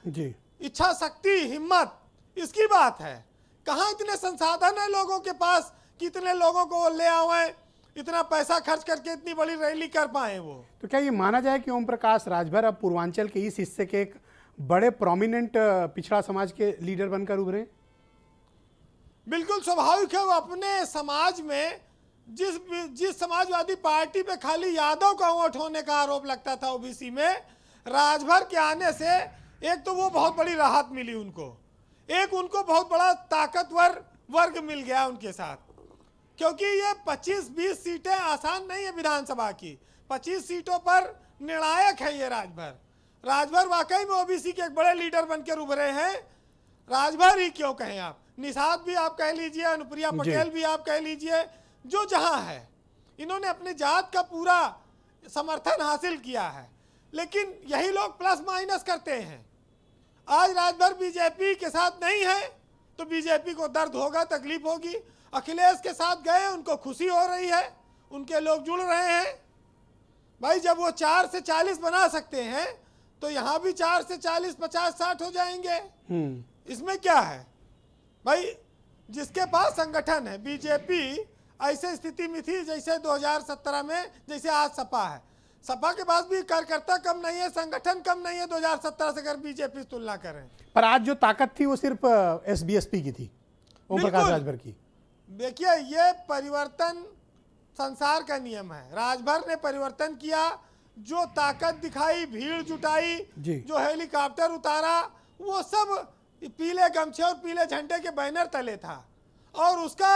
इच्छा शक्ति, हिम्मत, इसकी बात है। कहाँ इतने संसाधन है लोगों के पास, कितने लोगों को ले आए, इतना पैसा खर्च करके इतनी बड़ी रैली कर पाए वो। तो क्या ये माना जाए कि ओम प्रकाश राजभर अब पूर्वांचल के इस हिस्से के एक बड़े प्रोमिनेंट पिछड़ा समाज के लीडर बनकर उभरे? बिल्कुल स्वाभाविक है, वो अपने समाज में जिस समाजवादी पार्टी पे खाली यादव का वोट होने का आरोप लगता था ओबीसी में, राजभर के आने से एक तो वो बहुत बड़ी राहत मिली उनको, एक उनको बहुत बड़ा ताकतवर वर्ग मिल गया उनके साथ, क्योंकि ये 25-20 सीटें आसान नहीं है विधानसभा की। 25 सीटों पर निर्णायक है ये राजभर। राजभर वाकई में ओबीसी के एक बड़े लीडर बनकर उभरे हैं। राजभर ही क्यों कहें आप, निषाद भी आप कह लीजिए, अनुप्रिया पटेल भी आप कह लीजिए, जो जहां है इन्होंने अपनी जात का पूरा समर्थन हासिल किया है। लेकिन यही लोग प्लस माइनस करते हैं। आज राजभर बीजेपी के साथ नहीं है तो बीजेपी को दर्द होगा, तकलीफ होगी। अखिलेश के साथ गए, उनको खुशी हो रही है, उनके लोग जुड़ रहे हैं। भाई जब वो 4 से 40 बना सकते हैं तो यहाँ भी 4 से 40, 50, 60 हो जाएंगे। इसमें क्या है भाई, जिसके पास संगठन है। बीजेपी ऐसे स्थिति में थी जैसे 2017 में, जैसे आज सपा है। सपा के पास भी कार्यकर्ता कम नहीं है, संगठन कम नहीं है 2017 से अगर बीजेपी से तुलना करें। पर आज जो ताकत थी वो सिर्फ एसबीएसपी की थी, ओम प्रकाश राजभर की। देखिए ये परिवर्तन संसार का नियम है। राजभर ने परिवर्तन किया, जो ताकत दिखाई, भीड़ जुटाई, जो हेलीकॉप्टर उतारा, वो सब पीले गमछे और पीले झंडे के बैनर तले था। और उसका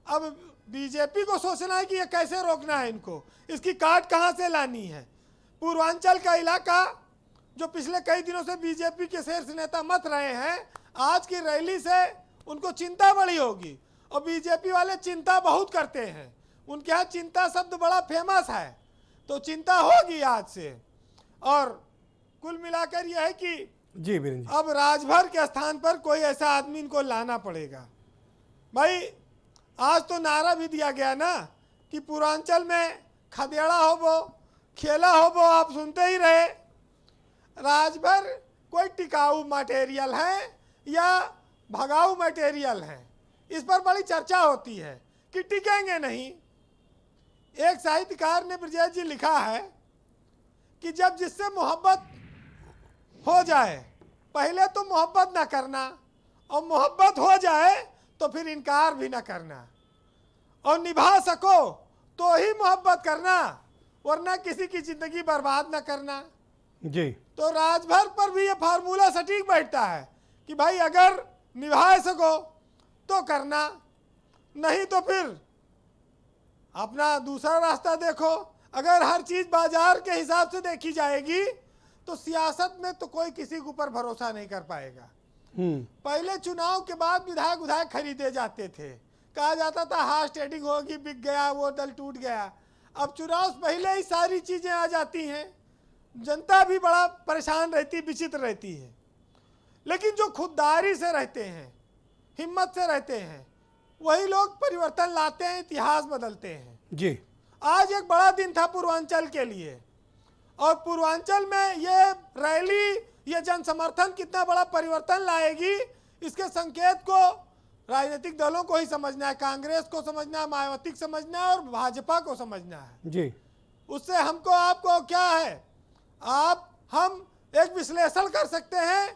अब बीजेपी को सोचना है कि ये कैसे रोकना है, इनको इसकी काट कहां से लानी है। पूर्वांचल का इलाका जो पिछले कई दिनों से बीजेपी के शीर्ष नेता मत रहे हैं, आज की रैली से उनको चिंता बड़ी होगी। और बीजेपी वाले चिंता बहुत करते हैं, उनके यहाँ चिंता शब्द बड़ा फेमस है, तो चिंता होगी आज से। और कुल मिलाकर यह है कि जी बीरेन जी, अब राजभर के स्थान पर कोई ऐसा आदमी इनको लाना पड़ेगा। भाई आज तो नारा भी दिया गया ना कि पूर्वांचल में खदेड़ा हो वो, खेला हो वो, आप सुनते ही रहे। राजभर कोई टिकाऊ मटेरियल है या भगाऊ मटेरियल है, इस पर बड़ी चर्चा होती है कि टिकेंगे नहीं। एक साहित्यकार ने ब्रजेश जी लिखा है कि जब जिससे मोहब्बत हो जाए पहले तो मोहब्बत ना करना, और मोहब्बत हो जाए तो फिर इनकार भी ना करना, और निभा सको तो ही मोहब्बत करना, वरना किसी की जिंदगी बर्बाद ना करना। जी तो राजभर पर भी ये फार्मूला सटीक बैठता है कि भाई अगर निभा सको तो करना, नहीं तो फिर अपना दूसरा रास्ता देखो। अगर हर चीज बाजार के हिसाब से देखी जाएगी तो सियासत में तो कोई किसी के ऊपर भरोसा नहीं कर पाएगा। पहले चुनाव के बाद विधायक खरीदे जाते थे, कहा जाता था हार्स ट्रेडिंग होगी, बिक गया, वो दल टूट गया। अब चुनाव से पहले ही सारी चीजें आ जाती हैं, जनता भी बड़ा परेशान रहती, विचित्र रहती है। लेकिन जो खुददारी से रहते हैं, हिम्मत से रहते हैं, वही लोग परिवर्तन लाते हैं, इतिहास बदलते हैं। जी आज एक बड़ा दिन था पूर्वांचल के लिए, और पूर्वांचल में ये रैली, ये जन समर्थन कितना बड़ा परिवर्तन लाएगी, इसके संकेत को राजनीतिक दलों को ही समझना है, कांग्रेस को समझना है, मायावती को समझना है और भाजपा को समझना है। जी उससे हमको आपको क्या है, हम एक विश्लेषण कर सकते हैं।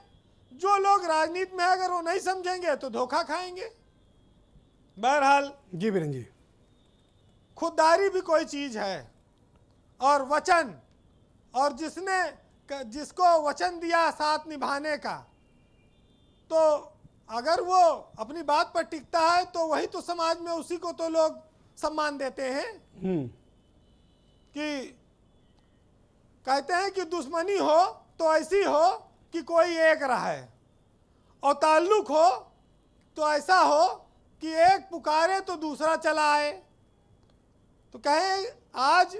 जो लोग राजनीति में अगर वो नहीं समझेंगे तो धोखा खाएंगे। बहरहाल जी बीरेन जी, खुददारी भी कोई चीज है, और वचन, और जिसको वचन दिया साथ निभाने का, तो अगर वो अपनी बात पर टिकता है तो वही तो समाज में उसी को तो लोग सम्मान देते हैं। कि कहते हैं कि दुश्मनी हो तो ऐसी हो कि कोई एक रहे, और ताल्लुक हो तो ऐसा हो कि एक पुकारे तो दूसरा चला आए। तो कहें आज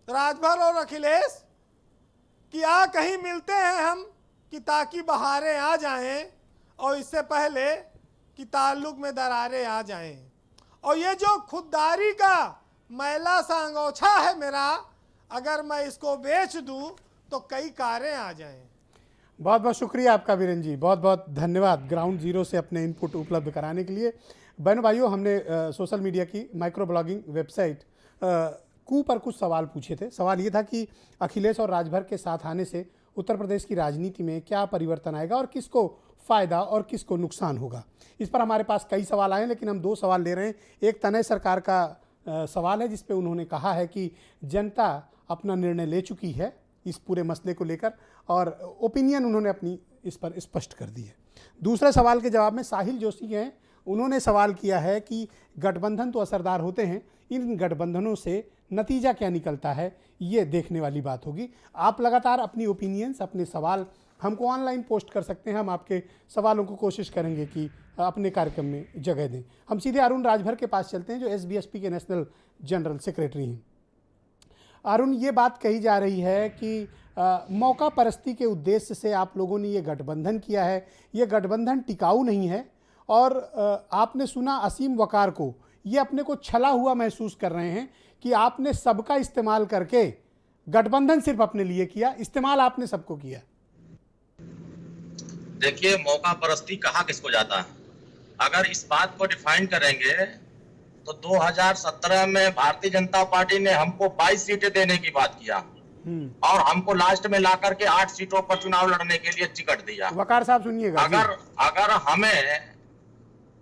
राजभर और अखिलेश कि आ कहीं मिलते हैं हम, कि ताकि बहारें आ जाएं, और इससे पहले कि ताल्लुक में दरारें आ जाएं। और ये जो खुददारी का मैला सा अंगोछा है मेरा, अगर मैं इसको बेच दूं तो कई कारें आ जाएं। बहुत बहुत शुक्रिया आपका बीरेन जी, बहुत बहुत धन्यवाद ग्राउंड जीरो से अपने इनपुट उपलब्ध कराने के लिए। बहनों भाइयों, हमने सोशल मीडिया की माइक्रो ब्लॉगिंग वेबसाइट कू पर कुछ सवाल पूछे थे। सवाल ये था कि अखिलेश और राजभर के साथ आने से उत्तर प्रदेश की राजनीति में क्या परिवर्तन आएगा और किसको फ़ायदा और किसको नुकसान होगा। इस पर हमारे पास कई सवाल आए हैं, लेकिन हम 2 सवाल ले रहे हैं। एक तनय सरकार का सवाल है जिस पे उन्होंने कहा है कि जनता अपना निर्णय ले चुकी है इस पूरे मसले को लेकर, और ओपिनियन उन्होंने अपनी इस पर स्पष्ट कर दी है। दूसरे सवाल के जवाब में साहिल जोशी हैं, उन्होंने सवाल किया है कि गठबंधन तो असरदार होते हैं, इन गठबंधनों से नतीजा क्या निकलता है ये देखने वाली बात होगी। आप लगातार अपनी ओपिनियंस, अपने सवाल हमको ऑनलाइन पोस्ट कर सकते हैं, हम आपके सवालों को कोशिश करेंगे कि अपने कार्यक्रम में जगह दें। हम सीधे अरुण राजभर के पास चलते हैं जो SBSP के नेशनल जनरल सेक्रेटरी हैं। अरुण, ये बात कही जा रही है कि मौका परस्ती के उद्देश्य से आप लोगों ने ये गठबंधन किया है, ये गठबंधन टिकाऊ नहीं है, और आपने सुना असीम वकार को, ये अपने को छला हुआ महसूस कर रहे हैं कि आपने सबका इस्तेमाल करके गठबंधन सिर्फ अपने लिए किया, इस्तेमाल आपने सबको किया। देखिए, मौका परस्ती कहा किसको जाता है? अगर इस बात को डिफाइन करेंगे तो 2017 में भारतीय जनता पार्टी ने हमको 22 सीटें देने की बात किया और हमको लास्ट में ला करके 8 सीटों पर चुनाव लड़ने के लिए टिकट दिया। वकार साहब सुनिएगा, अगर हमें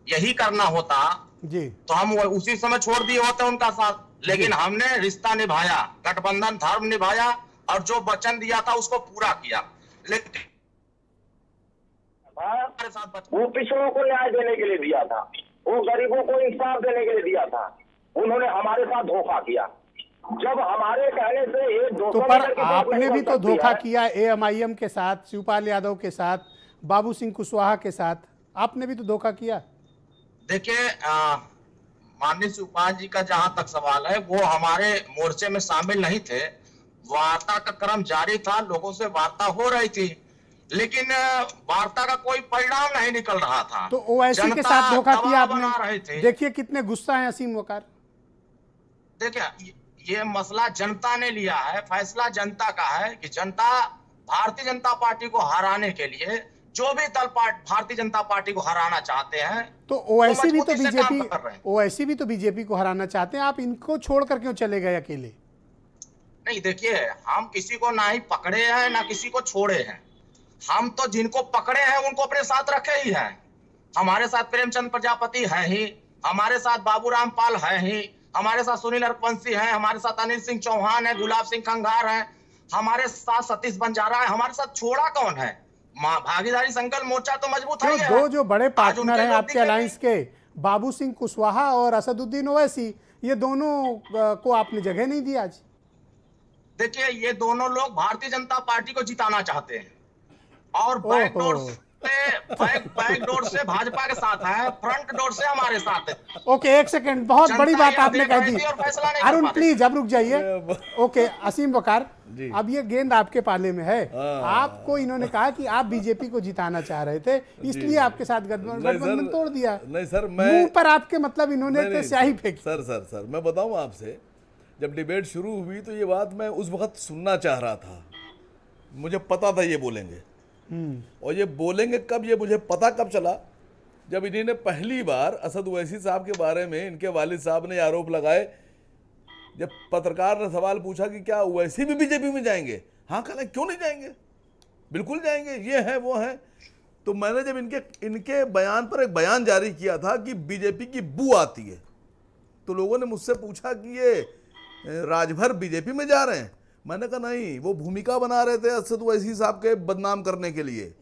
यही करना होता जी तो हम उसी समय छोड़ दिए होते उनका साथ, लेकिन हमने रिश्ता निभाया, गठबंधन धर्म निभाया और जो वचन दिया था उसको पूरा किया। लेकिन वो पिछड़ों को न्याय देने के लिए दिया था, वो गरीबों को इंसाफ देने के लिए दिया था, उन्होंने हमारे साथ धोखा किया। जब हमारे कहने से ये तो पर आपने भी तो धोखा किया AMIM के साथ, शिवपाल यादव के साथ, बाबू सिंह कुशवाहा के साथ, आपने भी तो धोखा किया। देखिए, माननीय शिवपाल जी का जहां तक सवाल है, वो हमारे मोर्चे में शामिल नहीं थे, वार्ता का क्रम जारी था, लोगों से वार्ता हो रही थी, लेकिन वार्ता का कोई परिणाम नहीं निकल रहा था। तो OIC के साथ धोखा किया आपने। देखिए कितने गुस्सा है असीम वकार। देखिए, ये मसला जनता ने लिया है, फैसला जनता का है कि जनता भारतीय जनता पार्टी को हराने के लिए जो भी दल भारतीय जनता पार्टी को हराना चाहते हैं, तो OIC भी तो बीजेपी को हराना चाहते हैं। आप इनको छोड़कर क्यों चले गए अकेले? नहीं, देखिए, हम किसी को ना ही पकड़े हैं ना किसी को छोड़े हैं। हम तो जिनको पकड़े हैं उनको अपने साथ रखे ही हैं। हमारे साथ प्रेमचंद प्रजापति है ही, हमारे साथ बाबूराम पाल है ही, हमारे साथ सुनील अरपंसी है, हमारे साथ अनिल सिंह चौहान है, गुलाब सिंह खंगार है, हमारे साथ सतीश बंजारा है। हमारे साथ छोड़ा कौन है? भागीदारी संकल्प मोर्चा तो मजबूत है। दो जो बड़े पार्टनर हैं आपके अलायंस के, बाबू सिंह कुशवाहा और असदुद्दीन ओवैसी, ये दोनों को आपने जगह नहीं दी आज। देखिए, ये दोनों लोग भारतीय जनता पार्टी को जिताना चाहते हैं और बैक डोर से भाजपा के साथ है, फ्रंट डोर से हमारे साथ है। ओके, एक सेकंड, बहुत बड़ी बात आपने कह दी। अरुण प्लीज अब रुक जाइए। ओके, असीम वकार, अब ये गेंद आपके पाले में है। आपको इन्होंने कहा कि आप बीजेपी को जिताना चाह रहे थे, इसलिए आपके साथ गठबंधन तोड़ दिया। नहीं सर, मुंह पर आपके मतलब इन्होंने स्याही फेंकी। सर मैं बताऊं आपसे, जब डिबेट शुरू हुई तो ये बात मैं उस वक्त सुनना चाह रहा था, मुझे पता था ये बोलेंगे। और ये बोलेंगे कब, ये मुझे पता कब चला, जब इन्होंने पहली बार असद ओवैसी साहब के बारे में, इनके वालिद साहब ने आरोप लगाए। जब पत्रकार ने सवाल पूछा कि क्या ओवैसी भी बीजेपी में जाएंगे, हाँ कहना, क्यों नहीं जाएंगे, बिल्कुल जाएंगे, ये है वो है। तो मैंने जब इनके बयान पर एक बयान जारी किया था कि बीजेपी की बू आती है, तो लोगों ने मुझसे पूछा कि ये राजभर बीजेपी में जा रहे हैं। मैंने कहा नहीं, वो भूमिका बना रहे थे असद ओवैसी साहब के बदनाम करने के लिए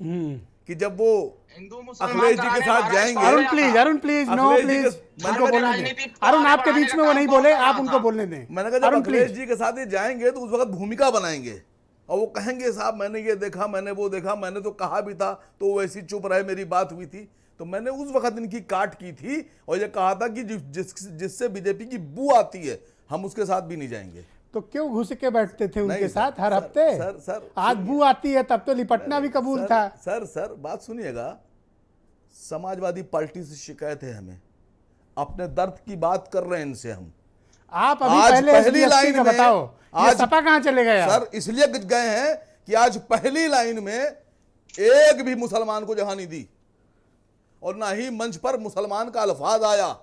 कि जब वो अखिलेश जी के साथ जाएंगे। अरुण प्लीज नो प्लीज, उनको बोलने दें। अरुण आपके बीच में वो नहीं बोले, आप उनको बोलने दें। मैंने कहा जब अखिलेश जी के साथ ही जाएंगे तो उस वक्त भूमिका बनाएंगे और वो कहेंगे साहब मैंने ये देखा, मैंने वो देखा, मैंने तो कहा भी था, तो वैसी चुप रहे, मेरी बात हुई थी। तो मैंने उस वक्त इनकी काट की थी और ये कहा था कि जिससे बीजेपी की बू आती है हम उसके साथ भी नहीं जाएंगे। तो क्यों घुस के बैठते थे उनके साथ हर हफ्ते? सर आज बू आती है तब तो लिपटना भी कबूल था। सर बात सुनिएगा, समाजवादी पार्टी से शिकायत है हमें, अपने दर्द की बात कर रहे हैं इनसे हम। आप अभी पहली लाइन में बताओ, आज सपा कहां चले गए? सर इसलिए गए हैं कि आज पहली लाइन में एक भी मुसलमान को जगह नहीं दी और ना ही मंच पर मुसलमान का अल्फाज आया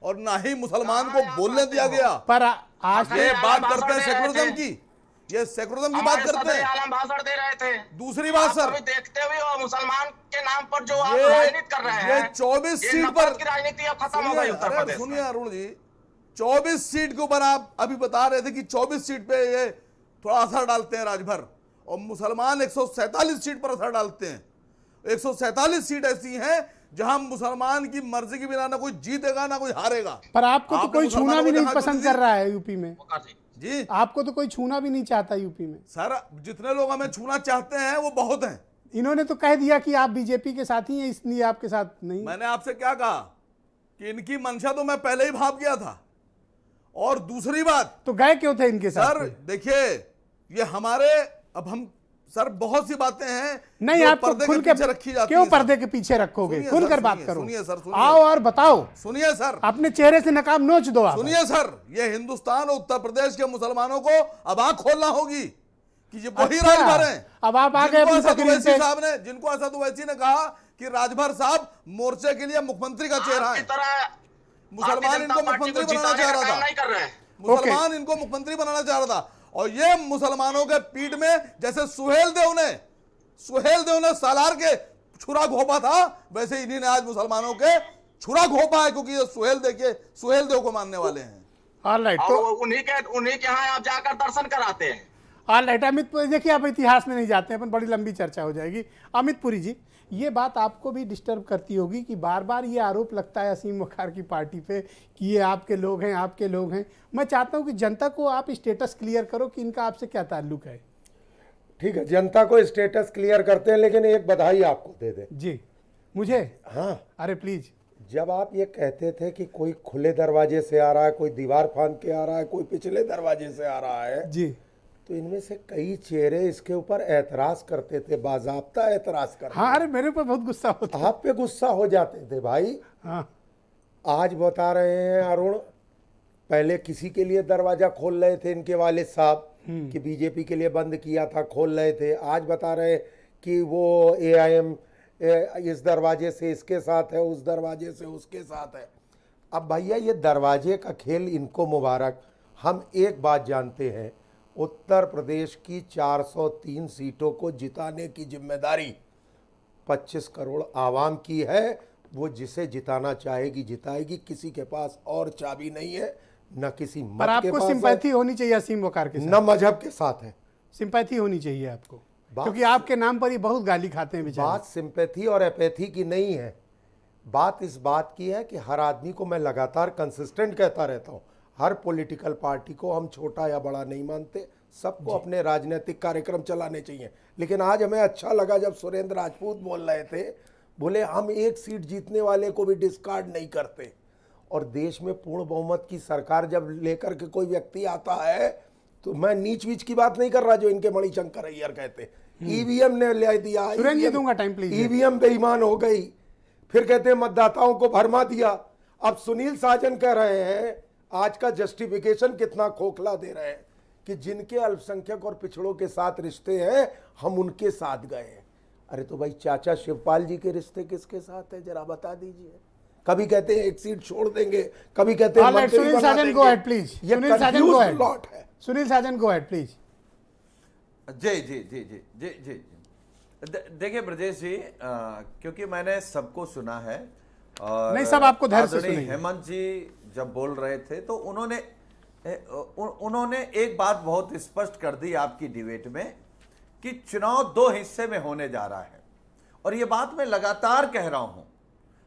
और ना ही मुसलमान को बोलने दिया गया। पर आज ये बात करते हैं सेकुलरिज्म की, ये सेकुलरिज्म की बात हमारे करते सदर हैं। आलम भाषण दे रहे थे। दूसरी बात आप सर, कभी देखते हुए हो मुसलमान के नाम पर जो आप ये राजनीति कर रहे हैं, 24 ये सीट नफरत पर की राजनीति अब खत्म हो गई उत्तर प्रदेश सुनिए में। अरुण जी, 24 सीट के ऊपर आप अभी बता रहे थे कि 24 सीट पे ये थोड़ा असर डालते हैं राजभर, और मुसलमान 147 सीट पर असर डालते हैं। 147 सीट ऐसी हैं जहां मुसलमान की मर्जी के बिना ना कोई जीतेगा ना कोई हारेगा। पर आपको तो आपने कोई छूना मुसलमानों भी को नहीं जहां पसंद कर रहा है यूपी में। जी, आपको तो कोई छूना भी नहीं चाहता यूपी में। सर जितने लोग हमें छूना चाहते हैं वो बहुत हैं। इन्होंने तो कह दिया कि आप बीजेपी के साथ ही हैं, इसलिए आपके साथ नहीं। मैंने आपसे क्या कहा कि इनकी मंशा तो मैं पहले ही भाप गया था। और दूसरी बात, तो गए क्यों थे इनके साथ? सर देखिए, ये हमारे, अब हम सर बहुत सी बातें हैं नहीं, जो आपको पर्दे खुल के के पीछे रखी जाती क्यों हैं, सर। पर्दे के पीछे रखोगे? सुनिए खुलकर सर, बात सुनिए, करो। सुनिए सर, सुनिए। आओ और बताओ। सुनिए सर, अपने चेहरे से नकाब नोच दो आप। सुनिए सर, ये हिंदुस्तान और उत्तर प्रदेश के मुसलमानों को अब आंख खोलना होगी कि ये वही अच्छा, राजभर हैं। अब आप आ गए जिनको अपनी असद तकरीर ओवैसी पे। साहब ने, जिनको असद ओवैसी ने कहा कि राजभर साहब मोर्चे के लिए मुख्यमंत्री का चेहरा है। मुसलमान इनको मुख्यमंत्री बनाना चाह रहा था। मुसलमान इनको मुख्यमंत्री बनाना चाह रहा था, और ये मुसलमानों के पीठ में जैसे सुहेल देव ने सालार के छुरा घोपा था, वैसे इन्हीं ने आज मुसलमानों के छुरा घोपा है, क्योंकि ये सुहेल देव को मानने वाले हैं। ऑलराइट, तो उन्हीं के यहाँ आप जाकर दर्शन कराते हैं। ऑलराइट अमित पुरी, देखिए आप इतिहास में नहीं जाते हैं, अपन बड़ी लंबी चर्चा हो जाएगी। अमित पुरी जी, ये बात आपको भी डिस्टर्ब करती होगी कि बार बार ये आरोप लगता है असीम वखार की पार्टी पे कि ये आपके लोग हैं, आपके लोग हैं। मैं चाहता हूँ कि जनता को आप स्टेटस क्लियर करो कि इनका आपसे क्या ताल्लुक है। ठीक है, जनता को स्टेटस क्लियर करते हैं, लेकिन एक बधाई आपको दे दें। जी, मुझे? हाँ, अरे प्लीज। जब आप ये कहते थे कि कोई खुले दरवाजे से आ रहा है, कोई दीवार फांद के आ रहा है, कोई पिछले दरवाजे से आ रहा है जी, तो इनमें से कई चेहरे इसके ऊपर एतराज करते थे, बाज़ाब्ता एतराज करते। हाँ, अरे मेरे ऊपर बहुत गुस्सा होता। आप पे गुस्सा हो जाते थे भाई। हाँ, आज बता रहे हैं अरुण, पहले किसी के लिए दरवाजा खोल रहे थे इनके वालिद साहब कि बीजेपी के लिए बंद किया था, खोल रहे थे। आज बता रहे कि वो AIM इस दरवाजे से इसके साथ है, उस दरवाजे से उसके साथ है। अब भैया ये दरवाजे का खेल इनको मुबारक। हम एक बात जानते हैं, उत्तर प्रदेश की 403 सीटों को जिताने की जिम्मेदारी 25 करोड़ आवाम की है। वो जिसे जिताना चाहेगी जिताएगी, किसी के पास और चाबी नहीं है, न किसी मत पर के आपको पास सिंपैथी होनी चाहिए असीम वकार के साथ, न मजहब के साथ है। सिंपैथी होनी चाहिए आपको, क्योंकि आपके नाम पर ये बहुत गाली खाते हैं बेचारे। बात सिंपैथी और एपैथी की नहीं है, बात इस बात की है कि हर आदमी को मैं लगातार कंसिस्टेंट कहता रहता हूँ, हर पॉलिटिकल पार्टी को हम छोटा या बड़ा नहीं मानते, सबको अपने राजनीतिक कार्यक्रम चलाने चाहिए। लेकिन आज हमें अच्छा लगा जब सुरेंद्र राजपूत बोल रहे थे, बोले हम एक सीट जीतने वाले को भी डिस्कार्ड नहीं करते। और देश में पूर्ण बहुमत की सरकार जब लेकर के कोई व्यक्ति आता है, तो मैं नीच वीच की बात नहीं कर रहा जो इनके मणिशंकर अय्यर कहते, ईवीएम ने ले दिया, सुरेंद्र दूंगा टाइम प्लीज। ईवीएम बेईमान हो गई, फिर कहते हैं मतदाताओं को भरमा दिया। अब सुनील साजन कह रहे हैं, आज का जस्टिफिकेशन कितना खोखला दे रहे हैं कि जिनके अल्पसंख्यक और पिछड़ों के साथ रिश्ते हैं हम उनके साथ गए हैं। अरे तो भाई चाचा शिवपाल जी के रिश्ते किसके साथ है, जरा बता दीजिए। कभी कहते हैं एक सीट छोड़ देंगे, कभी कहते हैं मंत्री सुनील बना साजन गो देंगे। Ahead please. ये सुनील साजन गो confused अहेड। lot है। सुनील साजन गो अहेड प्लीज। जी जी जी जी जी जी देखिए ब्रजेश जी, क्योंकि मैंने सबको सुना है और नहीं, सब आपको धैर्य से आदरणीय सुनेंगे। हेमंत जी जब बोल रहे थे तो उन्होंने एक बात बहुत स्पष्ट कर दी आपकी डिबेट में कि चुनाव दो हिस्से में होने जा रहा है, और ये बात मैं लगातार कह रहा हूं।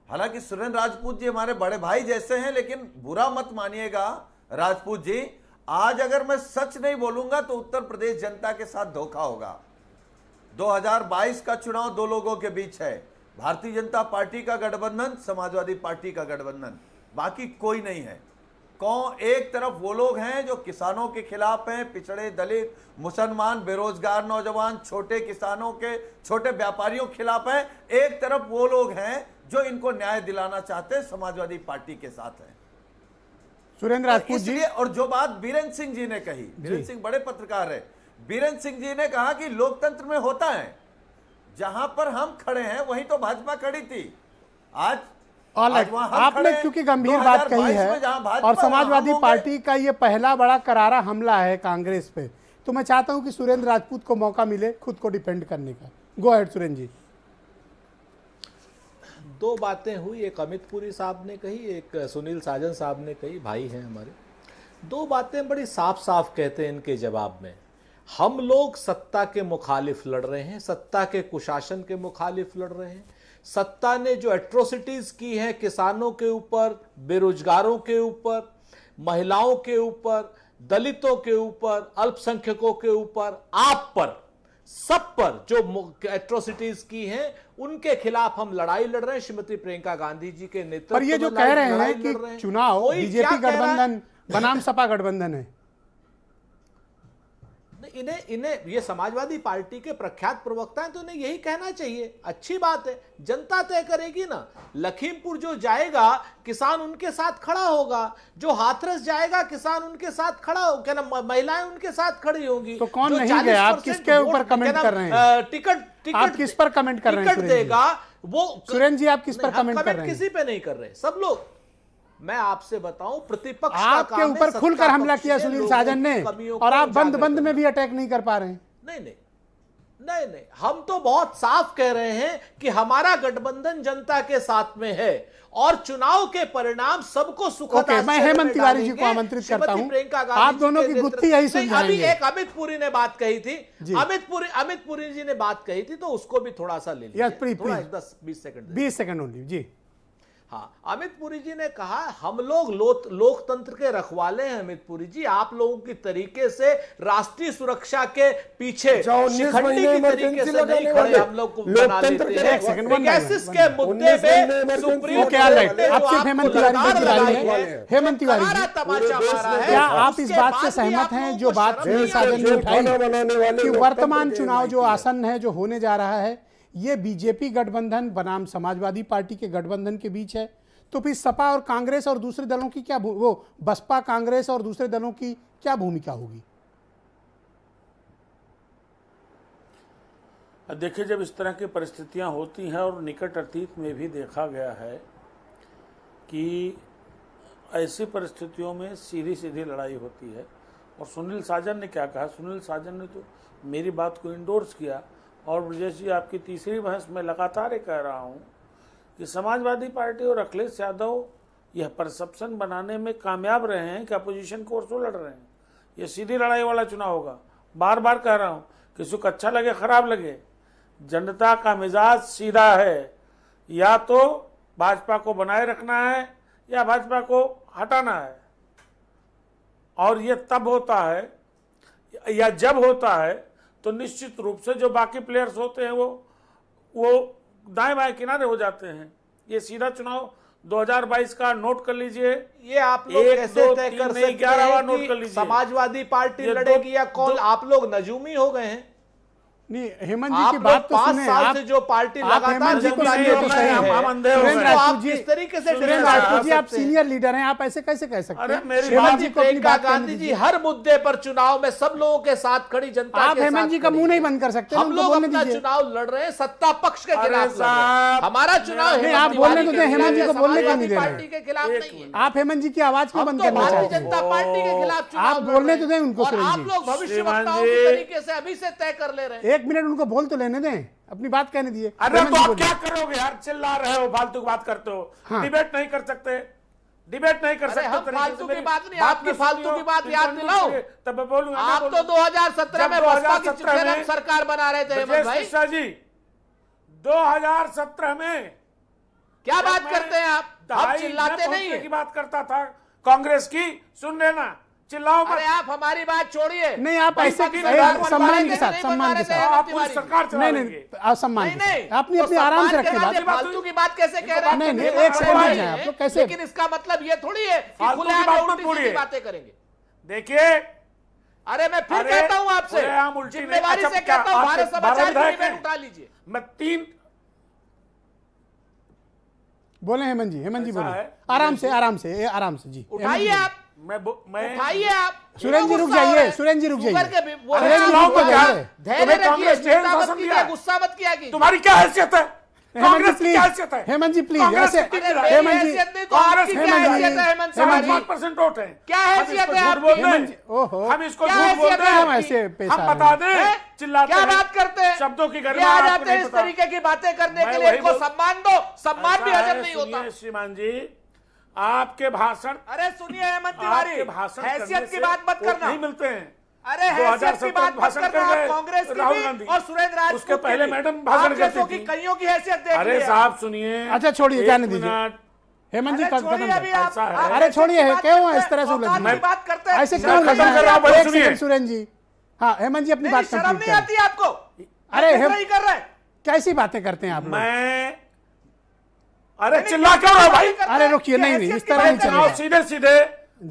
हालांकि सुरेंद्र राजपूत जी हमारे बड़े भाई जैसे हैं, लेकिन बुरा मत मानिएगा राजपूत जी, आज अगर मैं सच नहीं बोलूंगा तो उत्तर प्रदेश जनता के साथ धोखा होगा। 2022 का चुनाव दो लोगों के बीच है, भारतीय जनता पार्टी का गठबंधन, समाजवादी पार्टी का गठबंधन, बाकी कोई नहीं है। कौन? एक तरफ वो लोग हैं जो किसानों के खिलाफ हैं, पिछड़े, दलित, मुसलमान, बेरोजगार नौजवान, छोटे किसानों के, छोटे व्यापारियों के खिलाफ हैं। एक तरफ वो लोग हैं जो इनको न्याय दिलाना चाहते हैं, समाजवादी पार्टी के साथ हैं। सुरेंद्र राजपूत जी, और जो बात बीरेंद्र सिंह जी ने कही, बीरेंद्र सिंह बड़े पत्रकार है, बीरेंद्र सिंह जी ने कहा कि लोकतंत्र में होता है, जहां पर हम खड़े हैं वहीं तो भाजपा खड़ी थी। आज आपने क्योंकि गंभीर बात कही है, और समाजवादी पार्टी का ये पहला बड़ा करारा हमला है कांग्रेस पे तो मैं चाहता हूं कि सुरेंद्र राजपूत को मौका मिले खुद को डिफेंड करने का। गो अहेड सुरेंद्र जी। दो बातें हुई, एक अमित पुरी साहब ने कही, एक सुनील साजन साहब ने कही, भाई हैं हमारे। दो बातें बड़ी साफ साफ कहते हैं इनके जवाब में। हम लोग सत्ता के मुखालिफ लड़ रहे हैं, सत्ता के कुशासन के मुखालिफ लड़ रहे हैं। सत्ता ने जो एट्रोसिटीज की हैं किसानों के ऊपर, बेरोजगारों के ऊपर, महिलाओं के ऊपर, दलितों के ऊपर, अल्पसंख्यकों के ऊपर, आप पर, सब पर जो एट्रोसिटीज की हैं उनके खिलाफ हम लड़ाई लड़ रहे हैं। श्रीमती प्रियंका गांधी जी के नेतृत्व में पर ये जो कह रहे हैं कि चुनाव बीजेपी गठबंधन बनाम सपा गठबंधन है, इन्हें ये समाजवादी पार्टी के प्रख्यात प्रवक्ता हैं तो इन्हें यही कहना चाहिए। अच्छी बात है, जनता तय करेगी ना। लखीमपुर जो जाएगा किसान उनके साथ खड़ा होगा, जो हाथरस जाएगा किसान उनके साथ खड़ा हो, क्या ना महिलाएं उनके साथ खड़ी होंगी। तो कौन नहीं गया? आप किसके ऊपर कमेंट कर रहे हैं? टिकट आप किस पर कमेंट कर रहे हैं? टिकट देगा वो सुरेंद्र जी, आप किस पर कमेंट कर रहे हैं? किसी पे नहीं कर रहे, सब लोग। मैं आपसे बताऊं, प्रतिपक्ष आपके ऊपर खुलकर हमला किया सुनील साजन ने, और आप बंद बंद में भी अटैक नहीं कर पा रहे हैं। नहीं, हम तो बहुत साफ कह रहे हैं कि हमारा गठबंधन जनता के साथ में है और चुनाव के परिणाम सबको सुखद। मैं हेमंत तिवारी जी को आमंत्रित करता हूं, आप दोनों की गुत्थी यही सुलझाएंगे। अभी एक अमित पुरी ने बात कही थी, अमित पुरी जी ने बात कही थी, तो उसको भी थोड़ा सा ले लीजिए, थोड़ा 10-20 सेकंड 20 सेकंड ओनली जी। हाँ, अमित पुरी जी ने कहा हम लोग लोकतंत्र के रखवाले हैं। अमित पुरी जी, आप लोगों की तरीके से राष्ट्रीय सुरक्षा के पीछे शिखंडी की तरीके से नहीं खड़े, हम लोग को बना लेते हैं। पेगासस के मुद्दे पे सुप्रीम कोर्ट ने हेमंत तिवारी जी तमाचा मारा है। क्या आप इस बात से सहमत हैं जो बात सुनील साजन ने उठाई कि वर्तमान चुनाव जो आसन्न है, जो होने जा रहा है, ये बीजेपी गठबंधन बनाम समाजवादी पार्टी के गठबंधन के बीच है? तो फिर सपा और कांग्रेस और दूसरे दलों की क्या, वो बसपा कांग्रेस और दूसरे दलों की क्या भूमिका होगी? देखिए, जब इस तरह की परिस्थितियां होती हैं, और निकट अतीत में भी देखा गया है कि ऐसी परिस्थितियों में सीधी सीधी लड़ाई होती है। और सुनील साजन ने क्या कहा? सुनील साजन ने तो मेरी बात को इंडोर्स किया। और ब्रजेश जी, आपकी तीसरी बहस में लगातार कह रहा हूं कि समाजवादी पार्टी और अखिलेश यादव यह परसेप्शन बनाने में कामयाब रहे हैं कि अपोजिशन को लड़ रहे हैं। यह सीधी लड़ाई वाला चुनाव होगा। बार बार कह रहा हूं, किसी को अच्छा लगे खराब लगे, जनता का मिजाज सीधा है, या तो भाजपा को बनाए रखना है या भाजपा को हटाना है। और यह तब होता है या जब होता है तो निश्चित रूप से जो बाकी प्लेयर्स होते हैं वो दाएं बाएं किनारे हो जाते हैं। ये सीधा चुनाव 2022 का नोट कर लीजिए। ये आप लोग कैसे तय कर सकते हैं कि समाजवादी पार्टी लड़ेगी या कौन? आप लोग नजूमी हो गए हैं। नहीं, हेमंत जी की बात तो सुने। 5 साल से जो पार्टी लगातार किस तरीके से आप सीनियर लीडर हैं, आप ऐसे कैसे कह सकते हैं? हेमंत जी, प्रियंका गांधी जी हर मुद्दे पर चुनाव में सब लोगों के साथ खड़ी जनता आप हेमंत जी का मुंह नहीं बंद कर सकते। हम लोग अपना चुनाव लड़ रहे हैं, सत्ता पक्ष के खिलाफ हमारा चुनाव। आप बोलने तो दें, हेमंत जी को बोलने का नहीं दे पार्टी के खिलाफ नहीं है। आप हेमंत जी की आवाज क्यों बंद करना चाहते हैं? जनता पार्टी के खिलाफ आप बोलने तो दें उनको। आप लोग भविष्यवक्ताओं की तरीके से अभी से तय कर ले रहे हैं। 1 मिनट उनको बोल तो लेने दें, अपनी बात कहने दिए। अरे तो आप क्या करोगे यार? चिल्ला रहे हो, फालतू की बात करते हो। डिबेट नहीं कर सकते, डिबेट नहीं कर सकते। फालतू की बात नहीं, आपकी फालतू की बात याद दिलाओ तब मैं बोलूंगा। आप तो 2017 में बसपा की सरकार बना रहे थे हेमंत भाई जी। 2017 में क्या बात करते हैं आप? आप चिल्लाते नहीं है की बात करता था कांग्रेस की, सुन लेना, चिल्लाओ मत। अरे आप हमारी बात छोड़िए। नहीं, आप ऐसे सम्मान के साथ, सम्मान के साथ आप पूरी सरकार चला नहीं, आप सम्मान के साथ अपनी आराम से रखें बात। फालतू की बात कैसे कह रहे हैं? नहीं, एक सेकंड है आप लोग कैसे? लेकिन इसका मतलब ये थोड़ी है कि खुले बातें करेंगे। देखिए, अरे मैं फिर कहता हूं आपसे, जिम्मेदारी से कहता हूं, भारत समाचार की डिबेट उठा लीजिए। मैं 3 बोले हेमंत जी बोले, आराम से जी उठाइए आप। मैं उठाइए आप। सुरेंद्र जी रुक जाइए, धैर्य रखिए, गुस्सा मत किया कीजिए। तुम्हारी क्या हैसियत है? हेमंत जी कांग्रेस की प्लीज, क्या हैसियत है? हेमंत जी प्लीज, कांग्रेस ऐसे की क्या हैसियत हेमंत जी, हैसियत नहीं तो कांग्रेस आपकी की क्या हेमंत जी, हैसियत है हेमंत साहब? हेमंत जी, 5% वोट है। क्या हम हैसियत इसको है झूठ आपकी? बोल दें? हेमंत जी, ओहो, हम इसको क्या झूठ बोल हैसियत है दें? क्यों ऐसे पेश आ हम रहे बता हैं? दें, चिल्लाते क्या हैं। बात करते हैं? शब्दों की ये गरिमा आ आपको जाते हैं नहीं इस पता। तरीके की बातें करने मैं के लिए, वही इनको बोल- सम्मान दो, सम्मान भी ऐसा हजम है, नहीं सुनिए होता। श्रीमान जी, आपके भाषण, अरे सुनिए हेमंत आपके तिवारी, भाषण हैसियत करने की से बात मत वोट करना। नहीं मिलते हैं। अरे हैसियत की 2017 बात मत भाषण करना, कर आप गए कांग्रेस की राहुल भी गांधी, और सुरेंद्र राजपूत उसके की पहले भी। मैडम भाषण आप जैसों करती की थी। कईयों की हैसियत देख अरे ली है। साहब सुनिए, अच्छा छोड़िए, जाने एक दीजिए। मिनट। हेमंत जी अरे खत्म छोड़िए अभी कर। आप ऐसा है। आप अरे हैसियत छोड़िए, की बात क्यों करते इस तरह से हैं, औकात उलझना? की बात करते हैं। ऐसे शर्म क्यों नहीं उलझना? आती कर रहा हूं, आपको? एक सुनिए। सेकंड सुरेंद्र जी, हाँ हेमंत जी अपनी नहीं, बात शर्म कंप्लीट नहीं आती करें। आपको? अरे कैसे नहीं कर रहे? कैसी बातें करते हैं आप लोग? मैं, अरे चिल्ला क्यों रहा भाई? अरे रुकिए, नहीं नहीं, इस तरह नहीं चुनाव चलेगा। सीधे सीधे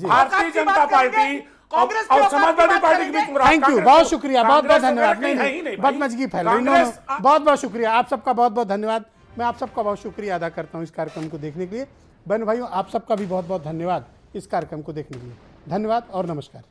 भारतीय जनता पार्टी कांग्रेस की और औकात की समाजवादी बात पार्टी के बीच करेंगे। थैंक यू, बहुत शुक्रिया, बहुत बहुत धन्यवाद। नहीं नहीं नहीं बहुत मजगी फैल रही, नो कांग्रेस- नो, बहुत बहुत शुक्रिया आप सबका, बहुत बहुत धन्यवाद। मैं आप सबका बहुत शुक्रिया अदा करता हूँ इस कार्यक्रम को देखने के लिए। बहन भाइयों, आप सबका भी बहुत बहुत धन्यवाद इस कार्यक्रम को देखने के लिए। धन्यवाद और नमस्कार।